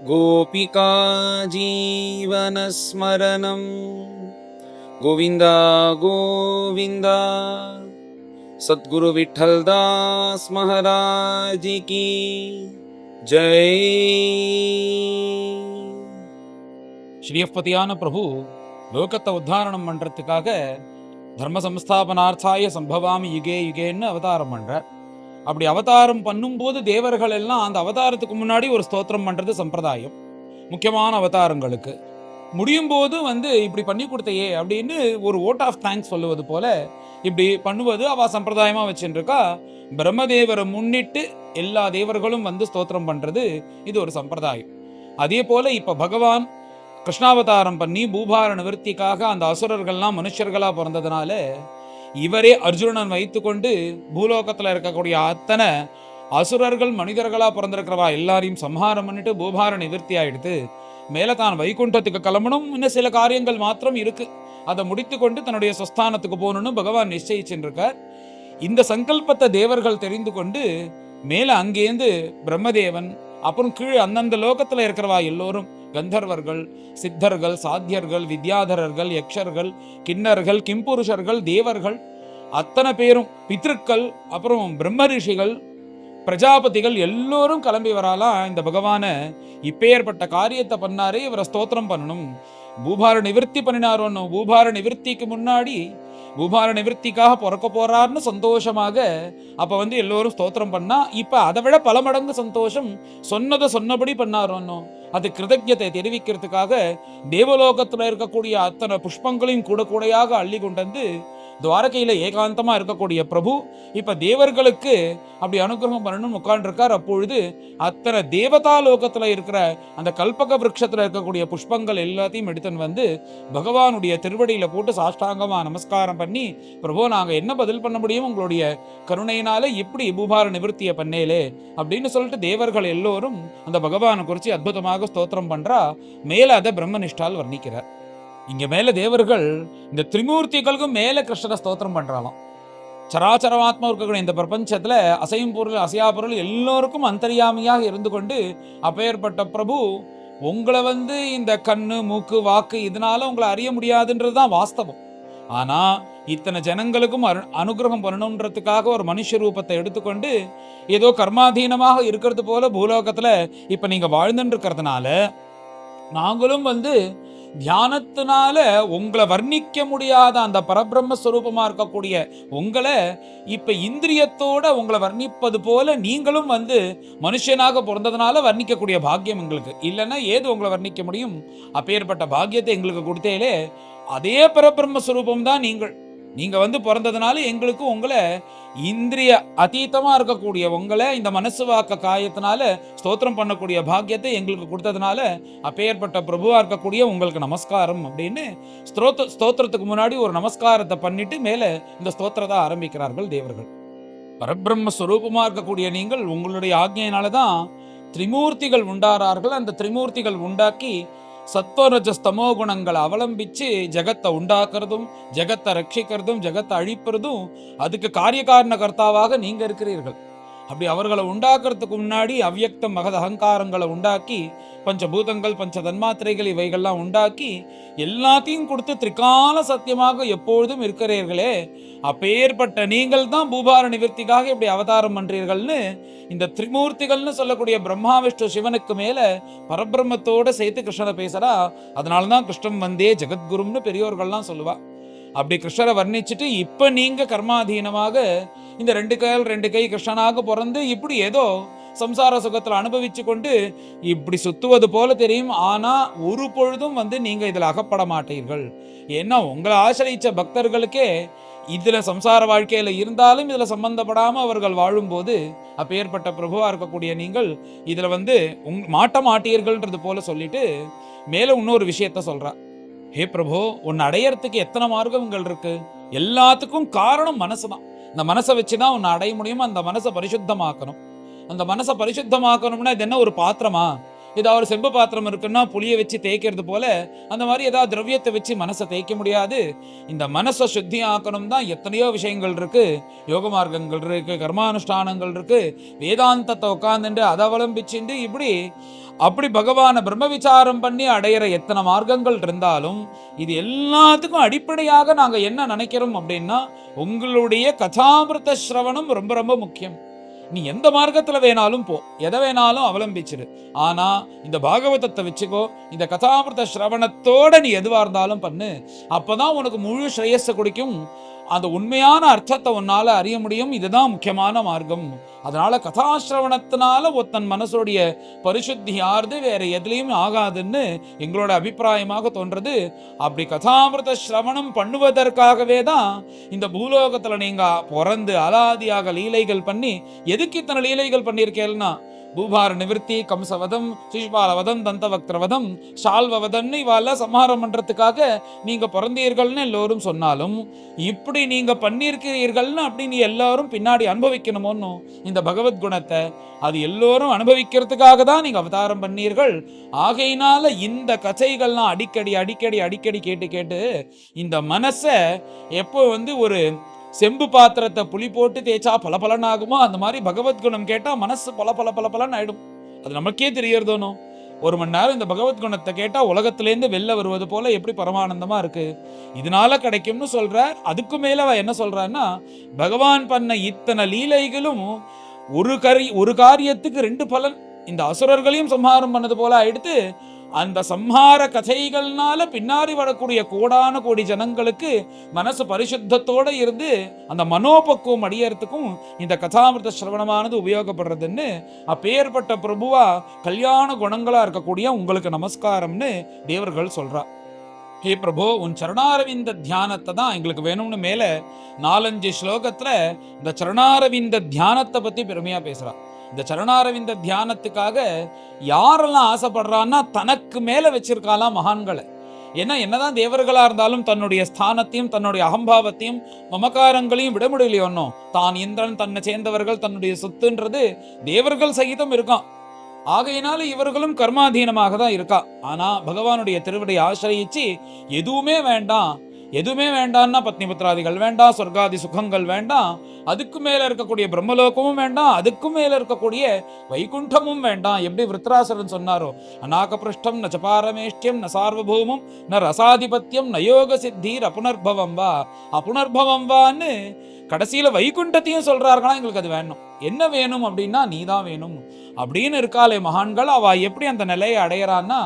गोपिका जीवनस्मरणं गोविन्द गोविन्द। सद्गुरु विठ्ठलदास महाराज की जय। ஸ்ரீயப்பதியான பிரபு லோகத்தை உத்தாரணம் பண்றதுக்காக தர்ம சம்ஸ்தாபனார்த்தாய சம்பவாமி யுகே யுகேன்னு அவதாரம் பண்றார். அப்படி அவதாரம் பண்ணும்போது தேவர்கள் எல்லாம் அந்த அவதாரத்துக்கு முன்னாடி ஒரு ஸ்தோத்திரம் பண்றது சம்பிரதாயம். முக்கியமான அவதாரங்களுக்கு முடியும் போது இப்படி பண்ணி கொடுத்தையே அப்படின்னு ஒரு ஓட் ஆஃப் தேங்க்ஸ் சொல்லுவது போல இப்படி பண்ணுவது அவ சம்பிரதாயமா வச்சுருக்கா. பிரம்மதேவரை முன்னிட்டு எல்லா தேவர்களும் ஸ்தோத்திரம் பண்றது இது ஒரு சம்பிரதாயம். அதே போல இப்ப பகவான் கிருஷ்ணாவதாரம் பண்ணி பூபார நிவர்த்திக்காக அந்த அசுரர்கள்லாம் மனுஷர்களா பிறந்ததுனால இவரே அர்ஜுனன் வைத்துக்கொண்டு பூலோகத்துல இருக்கக்கூடிய அத்தனை அசுரர்கள் மனிதர்களா பிறந்திருக்கிறவா எல்லாரையும் சம்ஹாரம் பண்ணிட்டு பூபார நிவர்த்தி ஆயிடுத்து. மேல தான் வைகுண்டத்துக்கு கிளம்பணும். இன்னும் சில காரியங்கள் மாத்திரம் இருக்கு, அதை முடித்து கொண்டு தன்னுடைய சொஸ்தானத்துக்கு போகணும்னு பகவான் நிச்சயிச்சுருக்கார். இந்த சங்கல்பத்தை தேவர்கள் தெரிந்து கொண்டு மேல அங்கேருந்து பிரம்மதேவன் அப்புறம் கீழே அந்தந்த லோகத்துல இருக்கிறவா எல்லோரும் கந்தர்வர்கள், சித்தர்கள், சாத்தியர்கள், வித்யாதரர்கள், யக்ஷர்கள், கிண்ணர்கள், கிம்புருஷர்கள், தேவர்கள் அத்தனை பேரும் பித்ருக்கள், அப்புறம் பிரம்ம ரிஷிகள், பிரஜாபதிகள் எல்லோரும் கிளம்பி வராலாம். இந்த பகவான இப்பேற்பட்ட காரியத்தை பண்ணாரே, இவரை ஸ்தோத்திரம் பண்ணணும். பூபார நிவர்த்தி பண்ணினார். பூபார நிவர்த்திக்கு முன்னாடி பூபார நிவர்த்திக்காக பிறக்க போறார்னு சந்தோஷமாக அப்ப எல்லோரும் ஸ்தோத்திரம் பண்ணா, இப்ப அதை விட பல மடங்கு சந்தோஷம் சொன்னதை சொன்னபடி பண்ணார். அது கிருதஜ்ஞத்தை தெரிவிக்கிறதுக்காக தேவலோகத்துல இருக்கக்கூடிய அத்தனை புஷ்பங்களையும் கூட கூடையாக அள்ளி கொண்டு துவாரகையில ஏகாந்தமா இருக்கக்கூடிய பிரபு இப்ப தேவர்களுக்கு அப்படி அனுகிரகம் பண்ணணும்னு உட்கார்ந்துருக்கார். அப்பொழுது அத்தனை தேவதா லோகத்துல இருக்கிற அந்த கல்பக விருட்சத்துல இருக்கக்கூடிய புஷ்பங்கள் எல்லாத்தையும் எடுத்துன்னு பகவானுடைய திருவடியில போட்டு சாஷ்டாங்கமா நமஸ்காரம் பண்ணி, பிரபு நாங்க என்ன பதில் பண்ண முடியும், உங்களுடைய கருணையினால இப்படி பூபார நிவர்த்தியை பண்ணேலே அப்படின்னு சொல்லிட்டு தேவர்கள் எல்லோரும் அந்த பகவானை குறித்து அற்புதமாக ஸ்தோத்திரம் பண்றா. மேல அதை பிரம்மனிஷ்டால் வர்ணிக்கிறார். இங்க மேல தேவர்கள் இந்த திரிமூர்த்திகளுக்கும் மேல கிருஷ்ணரை ஸ்தோத்திரம் பண்றாலும். சராச்சரமாத்மா இருக்கக்கூடிய இந்த பிரபஞ்சத்துல அசையும் பொருள் அசையா பொருள் எல்லோருக்கும் அந்தரியாமியாக இருந்து கொண்டு அப்பேற்பட்ட பிரபு உங்களை இந்த கண்ணு மூக்கு வாக்கு இதனால உங்களை அறிய முடியாதுன்றதுதான் வாஸ்தவம். ஆனா இத்தனை ஜனங்களுக்கும் அனுகிரகம் பண்ணணுன்றதுக்காக ஒரு மனுஷ ரூபத்தை எடுத்துக்கொண்டு ஏதோ கர்மாதீனமாக இருக்கிறது போல பூலோகத்துல இப்ப நீங்க வாழ்ந்துட்டு இருக்கிறதுனால நாங்களும் தியானத்தினால உங்களை வர்ணிக்க முடியாத அந்த பரபிரம்மஸ்வரூபமா இருக்கக்கூடிய உங்களை இப்ப இந்திரியத்தோட உங்களை வர்ணிப்பது போல நீங்களும் மனுஷனாக பிறந்ததுனால வர்ணிக்கக்கூடிய பாக்கியம் எங்களுக்கு இல்லைன்னா ஏது உங்களை வர்ணிக்க முடியும். அப்பேற்பட்ட பாக்கியத்தை எங்களுக்கு கொடுத்தேலே அதே பரபிரம்மஸ்வரூபம் தான் நீங்க பிறந்ததுனால எங்களுக்கு உங்களை இந்திரிய அதீதமா இருக்கக்கூடிய உங்களை இந்த மனசு வாக்க காயத்தினால ஸ்தோத்திரம் பண்ணக்கூடிய பாக்கியத்தை எங்களுக்கு கொடுத்ததுனால அப்பேற்பட்ட பிரபுவா இருக்கக்கூடிய உங்களுக்கு நமஸ்காரம் அப்படின்னு ஸ்தோத்திரத்துக்கு முன்னாடி ஒரு நமஸ்காரத்தை பண்ணிட்டு மேல இந்த ஸ்தோத்திரத்தை ஆரம்பிக்கிறார்கள் தேவர்கள். பரபிரம்மஸ்வரூபமா இருக்கக்கூடிய நீங்கள் உங்களுடைய ஆக்ஞையினாலதான் திரிமூர்த்திகள் உண்டாரார்கள். அந்த திரிமூர்த்திகள் உண்டாக்கி சத்வரஜஸ்தமோ குணங்களை அவலம்பிச்சு ஜகத்தை உண்டாக்குறதும் ஜகத்தை ரட்சிக்கிறதும் ஜகத்தை அழிப்புறதும் அதுக்கு காரியகாரண கர்த்தாவாக நீங்க இருக்கிறீர்கள். அப்படி அவர்களை உண்டாக்குறதுக்கு முன்னாடி அவ்யக்த மகத அகங்காரங்களை உண்டாக்கி பஞ்சபூதங்கள் பஞ்ச தன்மாத்திரைகள் இவைகள்லாம் உண்டாக்கி எல்லாத்தையும் கொடுத்து திரிகால சத்தியமாக எப்பொழுதும் இருக்கிறீர்களே, அப்பேற்பட்ட நீங்கள் தான் பூபார நிவர்த்திக்காக இப்படி அவதாரம் பண்றீர்கள்னு இந்த திரிமூர்த்திகள்னு சொல்லக்கூடிய பிரம்மா விஷ்ணு சிவனுக்கு மேல பரபிரம்மத்தோட சேர்த்து கிருஷ்ணரை பேசுறா. அதனாலதான் கிருஷ்ணன் வந்தே ஜெகத்குரும்னு பெரியோர்கள்லாம் சொல்லுவா. அப்படி கிருஷ்ணரை வர்ணிச்சுட்டு இப்ப நீங்க கர்மாதீனமாக இந்த ரெண்டு கை கிருஷ்ணனாக பிறந்து இப்படி ஏதோ சம்சார சுகத்துல அனுபவிச்சு கொண்டு இப்படி சுத்துவது போல தெரியும். ஆனா ஒரு பொழுதும் நீங்க இதுல அகப்பட மாட்டீர்கள். ஏன்னா உங்களை ஆசிரியிச்ச பக்தர்களுக்கே இதுல சம்சார வாழ்க்கையில இருந்தாலும் இதுல சம்பந்தப்படாம அவர்கள் வாழும் போது அப்பேற்பட்ட பிரபுவா இருக்கக்கூடிய நீங்கள் இதுல மாட்ட மாட்டீர்கள்ன்றது போல சொல்லிட்டு மேல இன்னொரு விஷயத்த சொல்றா. ஹே பிரபு, உன்னை அடையறதுக்கு எத்தனை மார்க்கங்கள் இருக்கு, எல்லாத்துக்கும் காரணம் மனசுதான். இந்த மனசை வச்சுதான் உன்னை அடைய முடியும். அந்த மனசை பரிசுத்தமாக்கணும். அந்த மனசை பரிசுத்தமாக்கணும்னா இது என்ன ஒரு பாத்திரமா, ஏதாவது ஒரு செம்பு பாத்திரம் இருக்குன்னா புளியை வச்சு தேய்க்கிறது போல அந்த மாதிரி ஏதாவது திரவியத்தை வச்சு மனசை தேய்க்க முடியாது. இந்த மனசை சுத்தி ஆக்கணும் தான் எத்தனையோ விஷயங்கள் இருக்கு. யோக மார்க்கங்கள் இருக்கு, கர்மானுஷ்டானங்கள் இருக்கு, வேதாந்தத்தை உட்காந்துட்டு அதை அவலம்பிச்சுட்டு இப்படி அப்படி பகவான பிரம்ம விசாரம் பண்ணி அடையிற எத்தனை மார்க்கங்கள் இருந்தாலும் இது எல்லாத்துக்கும் அடிப்படையாக நாங்க என்ன நினைக்கிறோம் அப்படின்னா, உங்களுடைய கதாமிருத ஸ்ரவணம் ரொம்ப ரொம்ப முக்கியம். நீ எந்த மார்க்கத்துல வேணாலும் போ, எதை வேணாலும் அவலம்பிச்சிரு, ஆனா இந்த பாகவதத்தை வச்சுக்கோ, இந்த கதாமிருத ஸ்ரவணத்தோட நீ எதுவா இருந்தாலும் பண்ணு. அப்பதான் உனக்கு முழு ஸ்ரேயஸை குடிக்கும், அந்த உண்மையான அர்த்தத்தை உன்னால அறிய முடியும். இதுதான் முக்கியமான மார்க்கம். அதனால கதாசிரவணத்தினால ஒத்தன் மனசுடைய பரிசுத்தி ஆறுது, வேற எதுலையும் ஆகாதுன்னு எங்களோட அபிப்பிராயமாக தோன்றது. அப்படி கதாமிருத சிரவணம் பண்ணுவதற்காகவே தான் இந்த பூலோகத்துல நீங்க பிறந்து அலாதியாக லீலைகள் பண்ணி, எதுக்கு இத்தனை லீலைகள் பண்ணியிருக்கேன்னா, பூபார நிவர்த்தி, கம்சவதம், சிசுபாலவதம், தந்தவக்திரவதம், ஷால்வவதம் இவால சம்ஹாரம் பண்றதுக்காக நீங்க பிறந்தீர்கள்னு எல்லோரும் சொன்னாலும், இப்படி நீங்க பண்ணியிருக்கிறீர்கள்னு அப்படி நீ எல்லாரும் பின்னாடி அனுபவிக்கணுமோன்னு இந்த பகவத்குணத்தை அது எல்லோரும் அனுபவிக்கிறதுக்காக தான் நீங்க அவதாரம் பண்ணீர்கள். ஆகையினால இந்த கதைகள்லாம் அடிக்கடி அடிக்கடி அடிக்கடி கேட்டு கேட்டு இந்த மனசை எப்போ ஒரு செம்பு பாத்திரத்தை புளி போட்டு தேய்ச்சா பல ஆகுமோ, அந்த மாதிரி பகவத்குணம் கேட்டா மனசு பல ஆயிடும். அது நமக்கே தெரியறதோனோ. 1 மணி நேரம் இந்த பகவத்குணத்தை கேட்டா உலகத்திலேருந்து வெளில வருவது போல எப்படி பரமானந்தமா இருக்கு. இதனால கிடைக்கும்னு சொல்றார். அதுக்கு மேல என்ன சொல்றான்னா, பகவான் பண்ண இத்தனை லீலைகளும் ஒரு காரியத்துக்கு 2 பலன். இந்த அசுரர்களையும் சம்ஹாரம் பண்ணது போல ஆயிடுத்து. அந்த சம்ஹார கதைகள்னால பின்னாடி வரக்கூடிய கோடான கோடி ஜனங்களுக்கு மனசு பரிசுத்தத்தோட இருந்து அந்த மனோபக்குவம் அடியறதுக்கும் இந்த கதாமிருத சிரவணமானது உபயோகப்படுறதுன்னு அப்பேற்பட்ட பிரபுவா கல்யாண குணங்களா இருக்கக்கூடிய உங்களுக்கு நமஸ்காரம்னு தேவர்கள் சொல்றா. ஹே பிரபு, உன் சரணாரவிந்த தியானத்தை தான் எங்களுக்கு வேணும்னு மேல 4-5 ஸ்லோகத்துல இந்த சரணாரவிந்த தியானத்தை பத்தி பெருமையா பேசுறா. இந்த சரணாரவிந்த தியானத்துக்காக யாரெல்லாம் ஆசைப்படுறான்னா, தனக்கு மேல வச்சிருக்காலாம் மகான்களை. ஏன்னா என்னதான் தேவர்களா இருந்தாலும் தன்னுடைய ஸ்தானத்தையும் தன்னுடைய அகம்பாவத்தையும் மமகாரங்களையும் விட முடியலையோன்னோ. தான் இந்திரன், தன்னை சேர்ந்தவர்கள், தன்னுடைய சொத்துன்றது தேவர்கள் சகிதம் இருக்கான். ஆகையினால இவர்களும் கர்மாதீனமாக தான் இருக்கா. ஆனா பகவானுடைய திருவடி ஆசிரியிச்சு எதுவுமே வேண்டாம், எதுவுமே வேண்டாம்னா பத்னி புத்திராதிகள் வேண்டாம், சொர்க்காதி சுகங்கள் வேண்டாம், அதுக்கு மேல இருக்கக்கூடிய பிரம்மலோகமும் வேண்டாம், அதுக்கும் மேல இருக்கக்கூடிய வைகுண்டமும் வேண்டாம். எப்படி விருத்ராசுரன் சொன்னாரோ, அநாகபிருஷ்டம் ந சபாரமேஷ்டியம் ந சார்வபௌமம் ந ரசாதிபத்தியம் நயோக சித்தீர் அப்புனர்பவம் வா அப்புனர்பவம் வான்னு கடைசியில வைகுண்டத்தையும் சொல்றார்களா. எங்களுக்கு அது வேணும். என்ன வேணும் அப்படின்னா, நீதான் வேணும் அப்படின்னு இருக்காளே மகான்கள். அவ எப்படி அந்த நிலையை அடையறான்னா,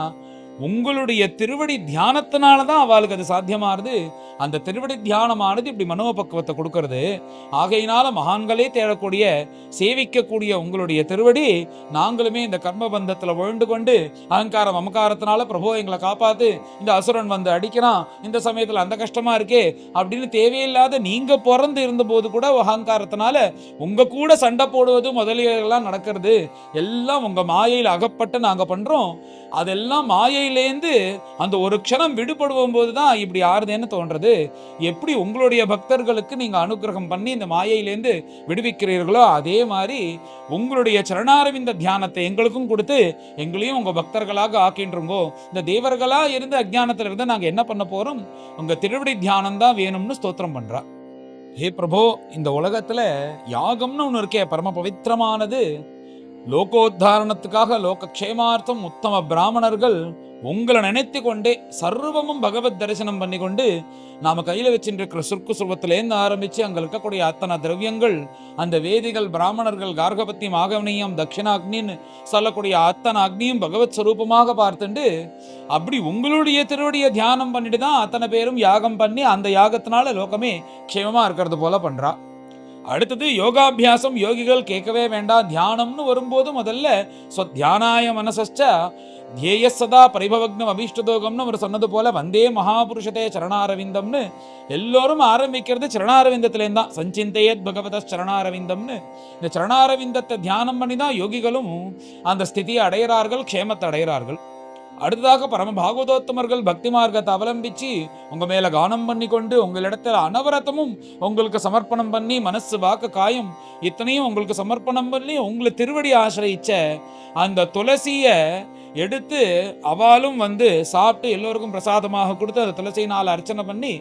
உங்களுடைய திருவடி தியானத்தினாலதான் அவளுக்கு அது சாத்தியமாறுது. அந்த திருவடி தியானமானது இப்படி மனோபக்குவத்தை கொடுக்கறது. ஆகையினால மகான்களே தேடக்கூடிய சேவிக்கக்கூடிய உங்களுடைய திருவடி நாங்களுமே இந்த கர்மபந்தத்துல விழுந்து கொண்டு அகங்காரம் மமகாரத்தினால பிரபு எங்களை காப்பாத்து, இந்த அசுரன் வந்து அடிக்கிறான், இந்த சமயத்துல அந்த கஷ்டமா இருக்கே அப்படின்னு தேவையில்லாத நீங்க பிறந்து இருந்த போது கூட அகங்காரத்தினால உங்க கூட சண்டை போடுவது முதலியெல்லாம் நடக்கிறது. எல்லாம் உங்க மாயையில் அகப்பட்டு நாங்க பண்றோம். அதெல்லாம் மாயையிலேந்து அந்த ஒரு க்ஷணம் விடுபடுவோம் போதுதான் இப்படி ஆறுதேன்னு தோன்றது. எப்படி உங்களுடைய பக்தர்களுக்கு நீங்க அனுகிரகம் பண்ணி இந்த மாயையிலேந்து விடுவிக்கிறீர்களோ, அதே மாதிரி உங்களுடைய சரணாரவிந்த தியானத்தை எங்களுக்கும் கொடுத்து எங்களையும் உங்க பக்தர்களாக ஆக்கின்றோங்கோ. இந்த தேவர்களா இருந்து அஜ்ஞானத்துல இருந்து நாங்க என்ன பண்ண போறோம், உங்க திருவடி தியானம் தான் வேணும்னு ஸ்தோத்திரம் பண்றா. ஹே பிரபு, இந்த உலகத்துல யாகம்னு ஒண்ணு இருக்கே, பரம பவித்திரமானது. லோகோத்தாரணத்துக்காக லோகக்ஷேமார்த்தம் உத்தம பிராமணர்கள் உங்களை நினைத்து கொண்டே சர்வமும் பகவத் தரிசனம் பண்ணி கொண்டு நாம கையில வச்சுருக்கிற சுருக்கு சுருவத்திலேருந்து ஆரம்பிச்சு அங்க இருக்கக்கூடிய அத்தனை திரவியங்கள், அந்த வேதிகள், பிராமணர்கள், கார்கபத்தியம், ஆகவனியம், தட்சிணாக்னின்னு சொல்லக்கூடிய அத்தனை அக்னியும் பகவத் ஸ்வரூபமாக பார்த்துண்டு அப்படி உங்களுடைய திருவடியை தியானம் பண்ணிட்டு தான் அத்தனை பேரும் யாகம் பண்ணி அந்த யாகத்தினால லோகமே க்ஷேமமா இருக்கிறது போல பண்றா. அடுத்தது யோகாபியாசம். யோகிகள் கேட்கவே வேண்டாம். தியானம்னு வரும்போது முதல்ல தியானாய மனசச்ச தியேய சதா பரிபவக்னம் அபீஷ்டதோகம்னு அவர் சொன்னது போல வந்தே மகாபுருஷதே சரணாரவிந்தம்னு எல்லோரும் ஆரம்பிக்கிறது சரணாரவிந்தத்திலேருந்து தான். சஞ்சிந்தையத் பகவத சரணாரவிந்தம்னு இந்த சரணாரவிந்தத்தை தியானம் பண்ணி தான் யோகிகளும் அந்த ஸ்திதியை அடைகிறார்கள், க்ஷேமத்தை அடைகிறார்கள். அடுத்ததாக பரம பாகவதோத்தமர்கள் பக்தி மார்க்கத்தை அவலம்பிச்சு உங்க மேல கானம் பண்ணி கொண்டு உங்களிடத்துல அனவரத்தமும் உங்களுக்கு சமர்ப்பணம் பண்ணி மனசு வாக்கு காயம் இத்தனையும் உங்களுக்கு சமர்ப்பணம் பண்ணி உங்களை திருவடி ஆசிரியிச்ச அந்த துளசிய எடுத்து அவளும் சாப்பிட்டு எல்லோருக்கும் பிரசாதமாக கொடுத்து அந்த துளசியினால் அர்ச்சனை பண்ணி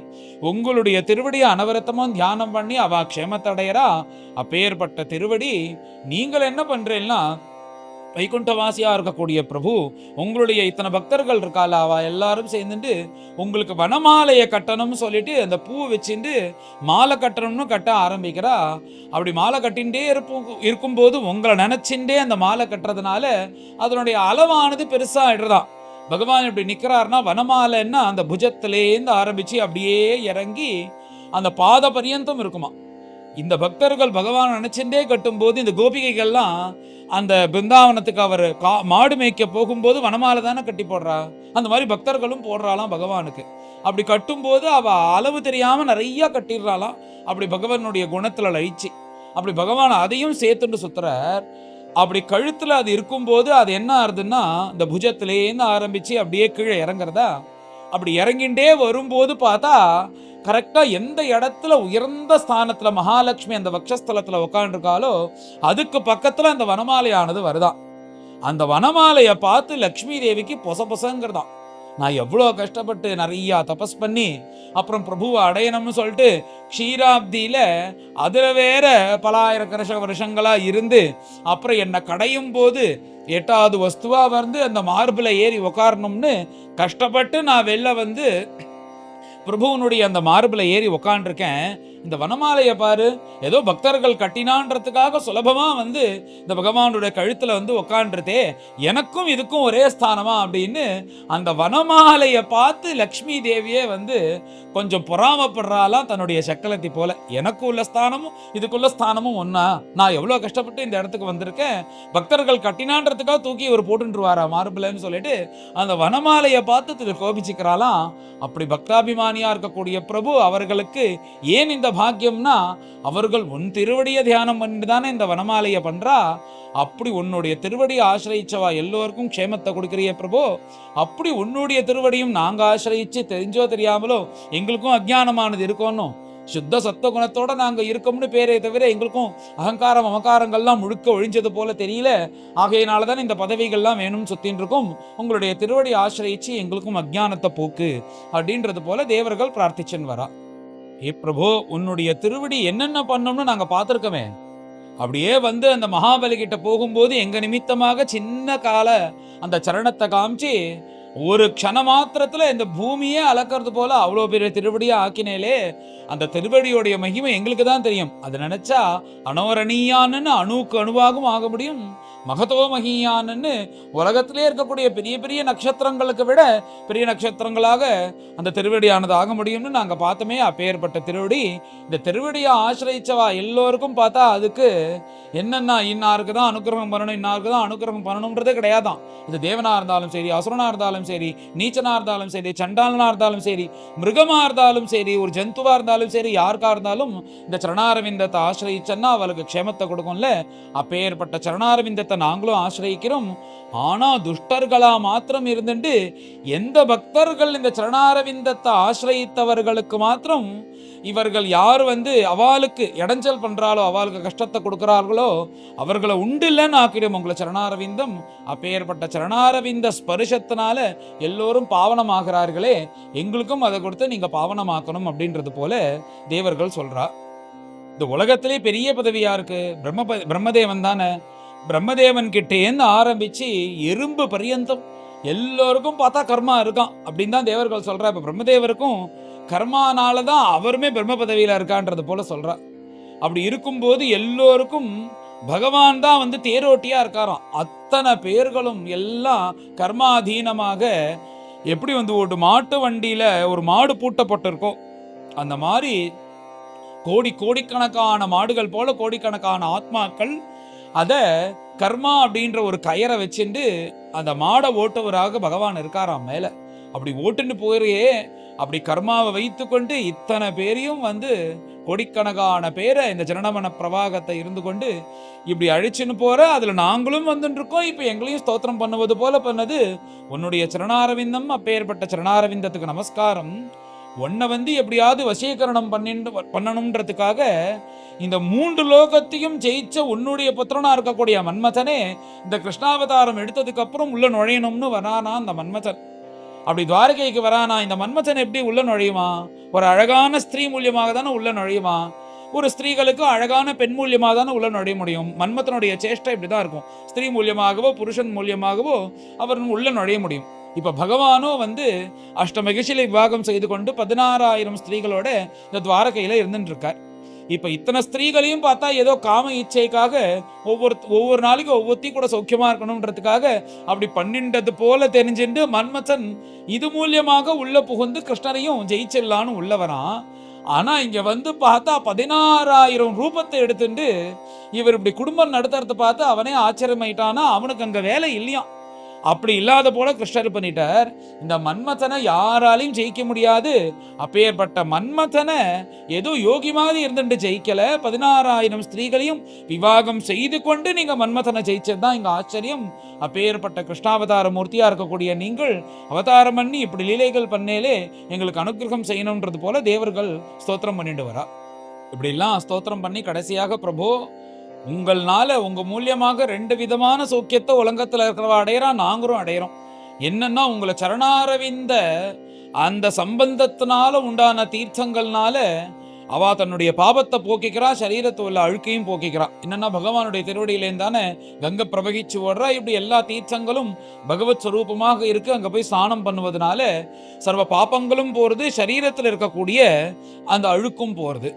உங்களுடைய திருவடியை அனவரத்தமும் தியானம் பண்ணி அவ க்ஷேமத்தடையரா. அப்பேற்பட்ட திருவடி நீங்கள் என்ன பண்றீங்கன்னா, வைகுண்டவாசியா இருக்கக்கூடிய பிரபு உங்களுடைய இத்தனை பக்தர்கள் இருக்கால, அவ எல்லாரும் சேர்ந்துட்டு உங்களுக்கு வனமாலையை கட்டணும்னு சொல்லிட்டு அந்த பூ வச்சுட்டு மாலை கட்டணும்னு கட்ட ஆரம்பிக்கிறா. அப்படி மாலை கட்டின்ண்டே இருக்கும்போது உங்களை நினைச்சுட்டே அந்த மாலை கட்டுறதுனால அதனுடைய அளவானது பெருசா ஆயிடுறதான். பகவான் இப்படி நிக்கிறாருன்னா வனமாலைன்னா அந்த புஜத்திலேருந்து ஆரம்பிச்சு அப்படியே இறங்கி அந்த பாத பரியந்தம் இருக்குமா. இந்த பக்தர்கள் பகவான் நினைச்சுட்டே கட்டும்போது இந்த கோபிகைகள்லாம் அந்த பிருந்தாவனத்துக்கு அவர் மாடு மேய்க்க போகும்போது வனமாலை தானே கட்டி போடுறா, அந்த மாதிரி பக்தர்களும் போடுறாளாம் பகவானுக்கு. அப்படி கட்டும்போது அவ அளவு தெரியாம நிறைய கட்டிடுறாளாம். அப்படி பகவானுடைய குணத்துல லயிச்சு அப்படி பகவான் அதையும் சேர்த்துட்டு சுத்துறார். அப்படி கழுத்துல அது இருக்கும்போது அது என்ன ஆறுதுன்னா இந்த புஜத்திலேருந்து ஆரம்பிச்சு அப்படியே கீழே இறங்குறதா. அப்படி இறங்கிண்டே வரும்போது பார்த்தா கரெக்டா எந்த இடத்துல உயர்ந்த ஸ்தானத்துல மகாலட்சுமி அந்த வக்ஷஸ்தலத்துல உட்காந்துருக்காலோ அதுக்கு பக்கத்துல அந்த வனமாலையானது வருதான். அந்த வனமாலையை பார்த்து லக்ஷ்மி தேவிக்கு பொசங்கிறதான். நான் எவ்வளோ கஷ்டப்பட்டு நிறைய தபஸ் பண்ணி அப்புறம் பிரபுவை அடையணும்னு சொல்லிட்டு க்ஷீராப்தியில அதுல வேற பலாயிரக்கரச வருஷங்களா இருந்து அப்புறம் என்னை கடையும் போது 8வது வஸ்துவா வந்து அந்த மார்பில் ஏறி உக்காரணும்னு கஷ்டப்பட்டு நான் வெளில வந்து பிரபுவனுடைய அந்த மார்பில் ஏறி உக்காண்டிருக்கேன். இந்த வனமாலையை பாரு, ஏதோ பக்தர்கள் கட்டினான்றதுக்காக சுலபமா வந்து இந்த பகவானுடைய கழுத்துல வந்து உக்காண்டிருதே, எனக்கும் இதுக்கும் ஒரே ஸ்தானமா அப்படின்னு அந்த வனமாலையை பார்த்து லக்ஷ்மி தேவியே வந்து கொஞ்சம் பொறாமப்படுறாலாம் தன்னுடைய சக்கலத்தி போல. எனக்கு உள்ள ஸ்தானமும் இதுக்குள்ள ஸ்தானமும் ஒன்னா, நான் எவ்வளவு கஷ்டப்பட்டு இந்த இடத்துக்கு வந்திருக்கேன், பக்தர்கள் கட்டினான்றதுக்காக தூக்கி ஒரு போட்டுருவாரா மார்பிள்னு சொல்லிட்டு அந்த வனமாலையை பார்த்து கோபிச்சுக்கிறாளாம். அப்படி பக்தாபிமானியா இருக்கக்கூடிய பிரபு அவர்களுக்கு ஏன் இந்த பாக்கியம்னா அவர்கள் உன் திருவடியை தியானம் பண்ணிட்டு தானே இந்த வனமாலையை பண்றா. அப்படி உன்னுடைய திருவடியை ஆசிரியிச்சவா எல்லோருக்கும் க்ஷேமத்தை கொடுக்கிறிய பிரபு. அப்படி உன்னுடைய திருவடியும் நாங்க ஆசிரியிச்சு தெரிஞ்சோ தெரியாமலோ எங்களுக்கும் அஜ்ஞானமானது இருக்கணும், சுத்த சத்த குணத்தோட நாங்க இருக்கோம்னு பேரே தவிர எங்களுக்கும் அகங்காரம் அமகாரங்கள்லாம் முழுக்க ஒழிஞ்சது போல தெரியல. ஆகையினாலதான் இந்த பதவிகள்லாம் வேணும்னு சுத்தின் இருக்கும். உங்களுடைய திருவடி ஆசிரியிச்சு எங்களுக்கும் அஜ்ஞானத்தை போக்கு அப்படின்றது போல தேவர்கள் பிரார்த்திச்சுன்னு வரா. ஏ பிரபு, உன்னுடைய திருவடி என்னென்ன பண்ணோம்னு நாங்க பார்த்திருக்கோமே. அப்படியே வந்து அந்த மகாபலி கிட்ட போகும்போது எங்க நிமித்தமாக சின்ன கால அந்த சரணத்தை காமிச்சு ஒரு க்ஷண மாத்திரத்துல இந்த பூமியே அளக்கிறது போல அவ்வளோ பெரிய திருவடியா ஆக்கினேலே. அந்த திருவடியோடைய மகிமை எங்களுக்கு தான் தெரியும். அது நினைச்சா அனோரணியான்னு அணுவுக்கு அணுவாகவும் ஆக முடியும், மகதோ மகியான்னு உலகத்திலே இருக்கக்கூடிய பெரிய பெரிய நட்சத்திரங்களுக்கு விட பெரிய நட்சத்திரங்களாக அந்த திருவடியானது ஆக முடியும்னு நாங்க பார்த்தோமே. அப்பேற்பட்ட திருவடி. இந்த திருவடியை ஆசிரியிச்சவா எல்லோருக்கும் பார்த்தா அதுக்கு என்னன்னா இன்னாருக்கு தான் அனுகிரகம் பண்ணணும், இன்னாருக்கு தான் அனுகிரகம் பண்ணணும்ன்றதே கிடையாதான். இது தேவனா இருந்தாலும் சரி, அசுரனா இருந்தாலும் சரி, நீச்சனா இருந்தாலும் சரி, சண்டாளனா இருந்தாலும் சரி, மிருகமா இருந்தாலும் சரி, ஒரு ஜந்துவா இருந்தாலும் சரி, யாருக்கா இருந்தாலும் இந்த சரணாரவிந்தத்தை ஆசிரியிச்சன்னா அவளுக்கு க்ஷேமத்தை கொடுக்கும்ல. அப்பேற்பட்ட சரணாரவிந்தத்தை நாங்களும் ஆசிரியிக்கிறோம். ஆனா துஷ்டர்களா மாத்திரம் இருந்துட்டு எந்த பக்தர்கள் இந்த சரணாரவிந்தத்தை ஆசிரியித்தவர்களுக்கு மாத்திரம் இவர்கள் யார் வந்து அவளுக்கு இடைஞ்சல் பண்றாளோ, அவளுக்கு கஷ்டத்தை கொடுக்கிறார்களோ அவர்களை உண்டு இல்லைன்னு ஆக்கிடும் உங்களை சரணாரவிந்தம். அப்பேற்பட்ட சரணாரவிந்த ஸ்பரிசத்தினால எல்லோரும் பாவனமாகிறார்களே, எங்களுக்கும் அதை கொடுத்து நீங்க பாவனமாக்கணும் அப்படின்றது போல தேவர்கள் சொல்றா. இந்த உலகத்திலே பெரிய பதவியா இருக்கு பிரம்மதேவன் தானே. பிரம்மதேவன் கிட்டேந்து ஆரம்பிச்சு எறும்பு பரியந்தம் எல்லோருக்கும் பார்த்தா கர்மா இருக்கான் அப்படின்னு தான் தேவர்கள் சொல்றா. இப்ப பிரம்மதேவருக்கும் கர்மானாலதான் அவருமே பிரம்ம பதவியில இருக்கான்றது போல சொல்றா. அப்படி இருக்கும்போது எல்லோருக்கும் பகவான் தான் வந்து தேரோட்டியா இருக்காராம். அத்தனை பேர்களும் எல்லாம் கர்மாதீனமாக எப்படி வந்து ஒரு மாட்டு வண்டியில ஒரு மாடு பூட்டப்பட்டிருக்கோம் அந்த மாதிரி கோடிக்கணக்கான மாடுகள் போல கோடிக்கணக்கான ஆத்மாக்கள் அத கர்மா அப்படின்ற ஒரு கயரை வச்சுட்டு அந்த மாடை ஓட்டுவராக பகவான் இருக்காராம் மேல. அப்படி ஓட்டுன்னு போயிறையே அப்படி கர்மாவை வைத்து கொண்டு இத்தனை பேரையும் வந்து கோடிக்கணக்கான பேரை இந்த ஜனனமன பிரவாகத்தை இருந்து கொண்டு இப்படி அழிச்சுன்னு போற. அதுல நாங்களும் வந்துட்டு இருக்கோம். இப்ப எங்களையும் ஸ்தோத்திரம் பண்ணுவது போல பண்ணது உன்னுடைய சரணாரவிந்தம். அப்பேற்பட்ட சரணாரவிந்தத்துக்கு நமஸ்காரம். உன்னை வந்து எப்படியாவது வசீகரணம் பண்ணணும்ன்றதுக்காக இந்த 3 லோகத்தையும் ஜெயிச்ச உன்னுடைய புத்திரனா இருக்கக்கூடிய மன்மதனே இந்த கிருஷ்ணாவதாரம் எடுத்ததுக்கு அப்புறம் உள்ள நுழையணும்னு வரானா அந்த மன்மதன். அப்படி துவாரகைக்கு வரானா. இந்த மன்மதன் எப்படி உள்ள நுழையுமா? ஒரு அழகான ஸ்திரீ மூலியமாக தானே உள்ள நுழையுமா. ஒரு ஸ்திரீகளுக்கு அழகான பெண் மூலியமாக தானே உள்ள நுழைய முடியும். மன்மதனுடைய சேஷ்டை இப்படிதான் இருக்கும். ஸ்திரீ மூலியமாகவோ புருஷன் மூலியமாகவோ அவர் உள்ள நுழைய முடியும். இப்ப பகவானோ வந்து அஷ்டமகிஷிலை விவாகம் செய்து கொண்டு 16,000 ஸ்திரீகளோட இந்த துவாரகையில இருந்துட்டு இருக்கார். இப்ப இத்தனை ஸ்திரீகளையும் பார்த்தா ஏதோ காம இச்சைக்காக ஒவ்வொரு நாளைக்கு ஒவ்வொருத்தி கூட சௌக்கியமா இருக்கணும்ன்றதுக்காக அப்படி பண்ணின்றது போல தெரிஞ்சுட்டு மன்மதன் இது மூலியமாக உள்ள புகுந்து கிருஷ்ணரையும் ஜெயிச்சிடலான்னு உள்ள வரான். ஆனா இங்க வந்து பார்த்தா 16,000 ரூபத்தை எடுத்துட்டு இவர் இப்படி குடும்பம் நடத்துறத பார்த்து அவனே ஆச்சரியமாயிட்டானா, அவனுக்கு அங்க வேலை இல்லையாம். அப்படி இல்லாத போல கிருஷ்ணர் பண்ணிட்டார். இந்த மன்மதனை யாராலையும் ஜெயிக்க முடியாது. அப்பேற்பட்ட மன்மதனை ஏதோ யோகி மாதிரி இருந்துட்டு ஜெயிக்கல, 16,000 ஸ்திரீகளையும் விவாகம் செய்து கொண்டு நீங்க மன்மதனை ஜெயிச்சதுதான் இங்க ஆச்சரியம். அப்பேற்பட்ட கிருஷ்ணாவதார மூர்த்தியா இருக்கக்கூடிய நீங்கள் அவதாரம் பண்ணி இப்படி லீலைகள் பண்ணேலே எங்களுக்கு அனுகிரகம் செய்யணும்ன்றது போல தேவர்கள் ஸ்தோத்திரம் பண்ணிட்டு வரா. இப்படி எல்லாம் ஸ்தோத்திரம் பண்ணி கடைசியாக பிரபு உங்கள்னால உங்க மூலியமாக 2 விதமான சௌக்கியத்தை உலகத்துல இருக்கிறவா அடையறா, நாங்களும் அடையறோம். என்னன்னா உங்களை சரணாரவிந்த அந்த சம்பந்தத்தினால உண்டான தீர்த்தங்கள்னால அவ தன்னுடைய பாபத்தை போக்கிக்கிறா, சரீரத்தை உள்ள அழுக்கையும் போக்கிக்கிறா. என்னன்னா பகவானுடைய திருவடியிலேருந்து தானே கங்கை பிரவகிச்சு ஓடுறா. இப்படி எல்லா தீர்த்தங்களும் பகவத் ஸ்வரூபமாக இருக்கு. அங்க போய் ஸ்நானம் பண்ணுவதனால சர்வ பாபங்களும் போறது, சரீரத்தில் இருக்கக்கூடிய அந்த அழுக்கும் போறது.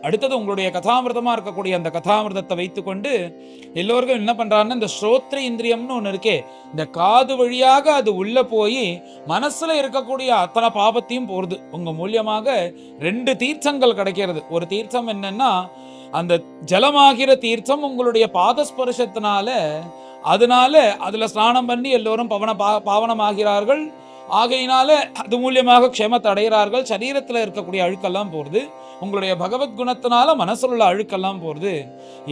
அடுத்தது உங்களுடைய கதாமிரதமா இருக்கக்கூடிய அந்த கதாமிரதத்தை வைத்துக்கொண்டு எல்லோருக்கும் என்ன பண்றாருன்னா, இந்த ஸ்ரோத்ர இந்திரியம்னு ஒண்ணு இருக்கே, இந்த காது வழியாக அது உள்ள போய் மனசுல இருக்கக்கூடிய அத்தனை பாபத்தையும் போறது. உங்க மூலியமாக 2 தீர்த்தங்கள் கிடைக்கிறது. ஒரு தீர்த்தம் என்னன்னா அந்த ஜலமாகிற தீர்த்தம் உங்களுடைய பாதஸ்பர்சத்தினால, அதனால அதுல ஸ்நானம் பண்ணி எல்லோரும் பாவனமாகிறார்கள். ஆகையினால அது மூலியமாக க்ஷேமத்தை அடைகிறார்கள். சரீரத்தில் இருக்கக்கூடிய அழுக்கெல்லாம் போறது. உங்களுடைய பகவத் குணத்தினால மனசுல உள்ள அழுக்கெல்லாம் போறது.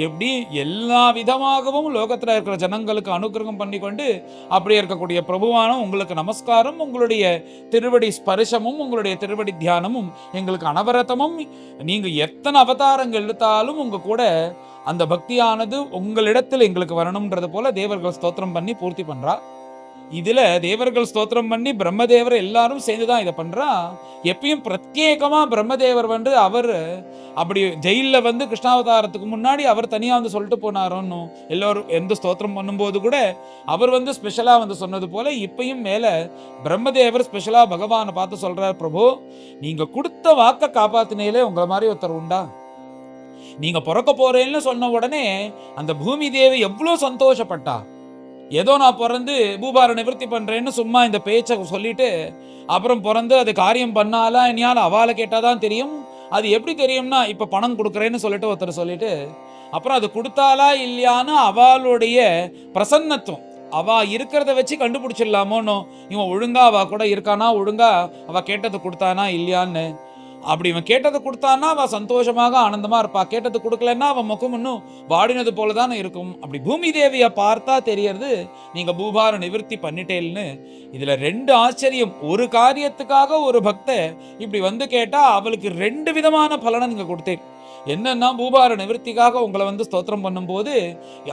எப்படி எல்லா விதமாகவும் லோகத்தில் இருக்கிற ஜனங்களுக்கு அனுகிரகம் பண்ணி கொண்டு அப்படியே இருக்கக்கூடிய பிரபுவான உங்களுக்கு நமஸ்காரம். உங்களுடைய திருவடி ஸ்பர்சமும் உங்களுடைய திருவடி தியானமும் எங்களுக்கு அனவரதமும். நீங்க எத்தனை அவதாரங்கள் எடுத்தாலும் உங்க கூட அந்த பக்தியானது உங்களிடத்தில் எங்களுக்கு வரணும்ன்றது போல தேவர்கள் ஸ்தோத்திரம் பண்ணி பூர்த்தி பண்றா. இதுல தேவர்கள் ஸ்தோத்திரம் பண்ணி பிரம்மதேவர் எல்லாரும் சேர்ந்துதான் இதை பண்றா. எப்பயும் பிரத்யேகமா பிரம்மதேவர் வந்து அவர் அப்படி ஜெயில வந்து கிருஷ்ணாவதாரத்துக்கு முன்னாடி அவர் தனியா வந்து சொல்லிட்டு போனாரோன்னு எல்லாரும் எந்த ஸ்தோத்திரம் பண்ணும்போது கூட அவர் வந்து ஸ்பெஷலா வந்து சொன்னது போல இப்பயும் மேல பிரம்மதேவர் ஸ்பெஷலா பகவானை பார்த்து சொல்றார், பிரபு நீங்க கொடுத்த வாக்க காப்பாத்தினேலே உங்களை மாதிரி ஒருத்தர் உண்டா? நீங்க பிறக்க போறேன்னு சொன்ன உடனே அந்த பூமி தேவி எவ்வளவு சந்தோஷப்பட்டா. ஏதோ நான் பிறந்து பூபார நிவர்த்தி பண்றேன்னு சும்மா இந்த பேச்சை சொல்லிட்டு அப்புறம் பிறந்து அது காரியம் பண்ணாலா என்னையால் அவாளை கேட்டாதான் தெரியும். அது எப்படி தெரியும்னா, இப்ப பணம் கொடுக்குறேன்னு சொல்லிட்டு ஒருத்தர் சொல்லிட்டு அப்புறம் அது கொடுத்தாலா இல்லையான்னு அவளுடைய பிரசன்னத்துவம் அவ இருக்கிறத வச்சு கண்டுபிடிச்சிடலாமோன்னு. இவன் ஒழுங்கா அவ கூட இருக்கானா, ஒழுங்கா அவ கேட்டது கொடுத்தானா இல்லையான்னு. அப்படி இவன் கேட்டது கொடுத்தான்னா அவ சந்தோஷமாக ஆனந்தமா இருப்பா. கேட்டது கொடுக்கலன்னா அவன் முகம் இன்னும் வாடினது போலதானே இருக்கும். அப்படி பூமி தேவியை பார்த்தா தெரியறது நீங்க பூபார நிவர்த்தி பண்ணிட்டேன்னு. இதுல 2 ஆச்சரியம். ஒரு காரியத்துக்காக ஒரு பக்த இப்படி வந்து கேட்டா அவளுக்கு 2 விதமான பலனை நீங்க கொடுத்தேன். என்னன்னா பூபார நிவர்த்திக்காக உங்களை வந்து ஸ்தோத்திரம் பண்ணும்போது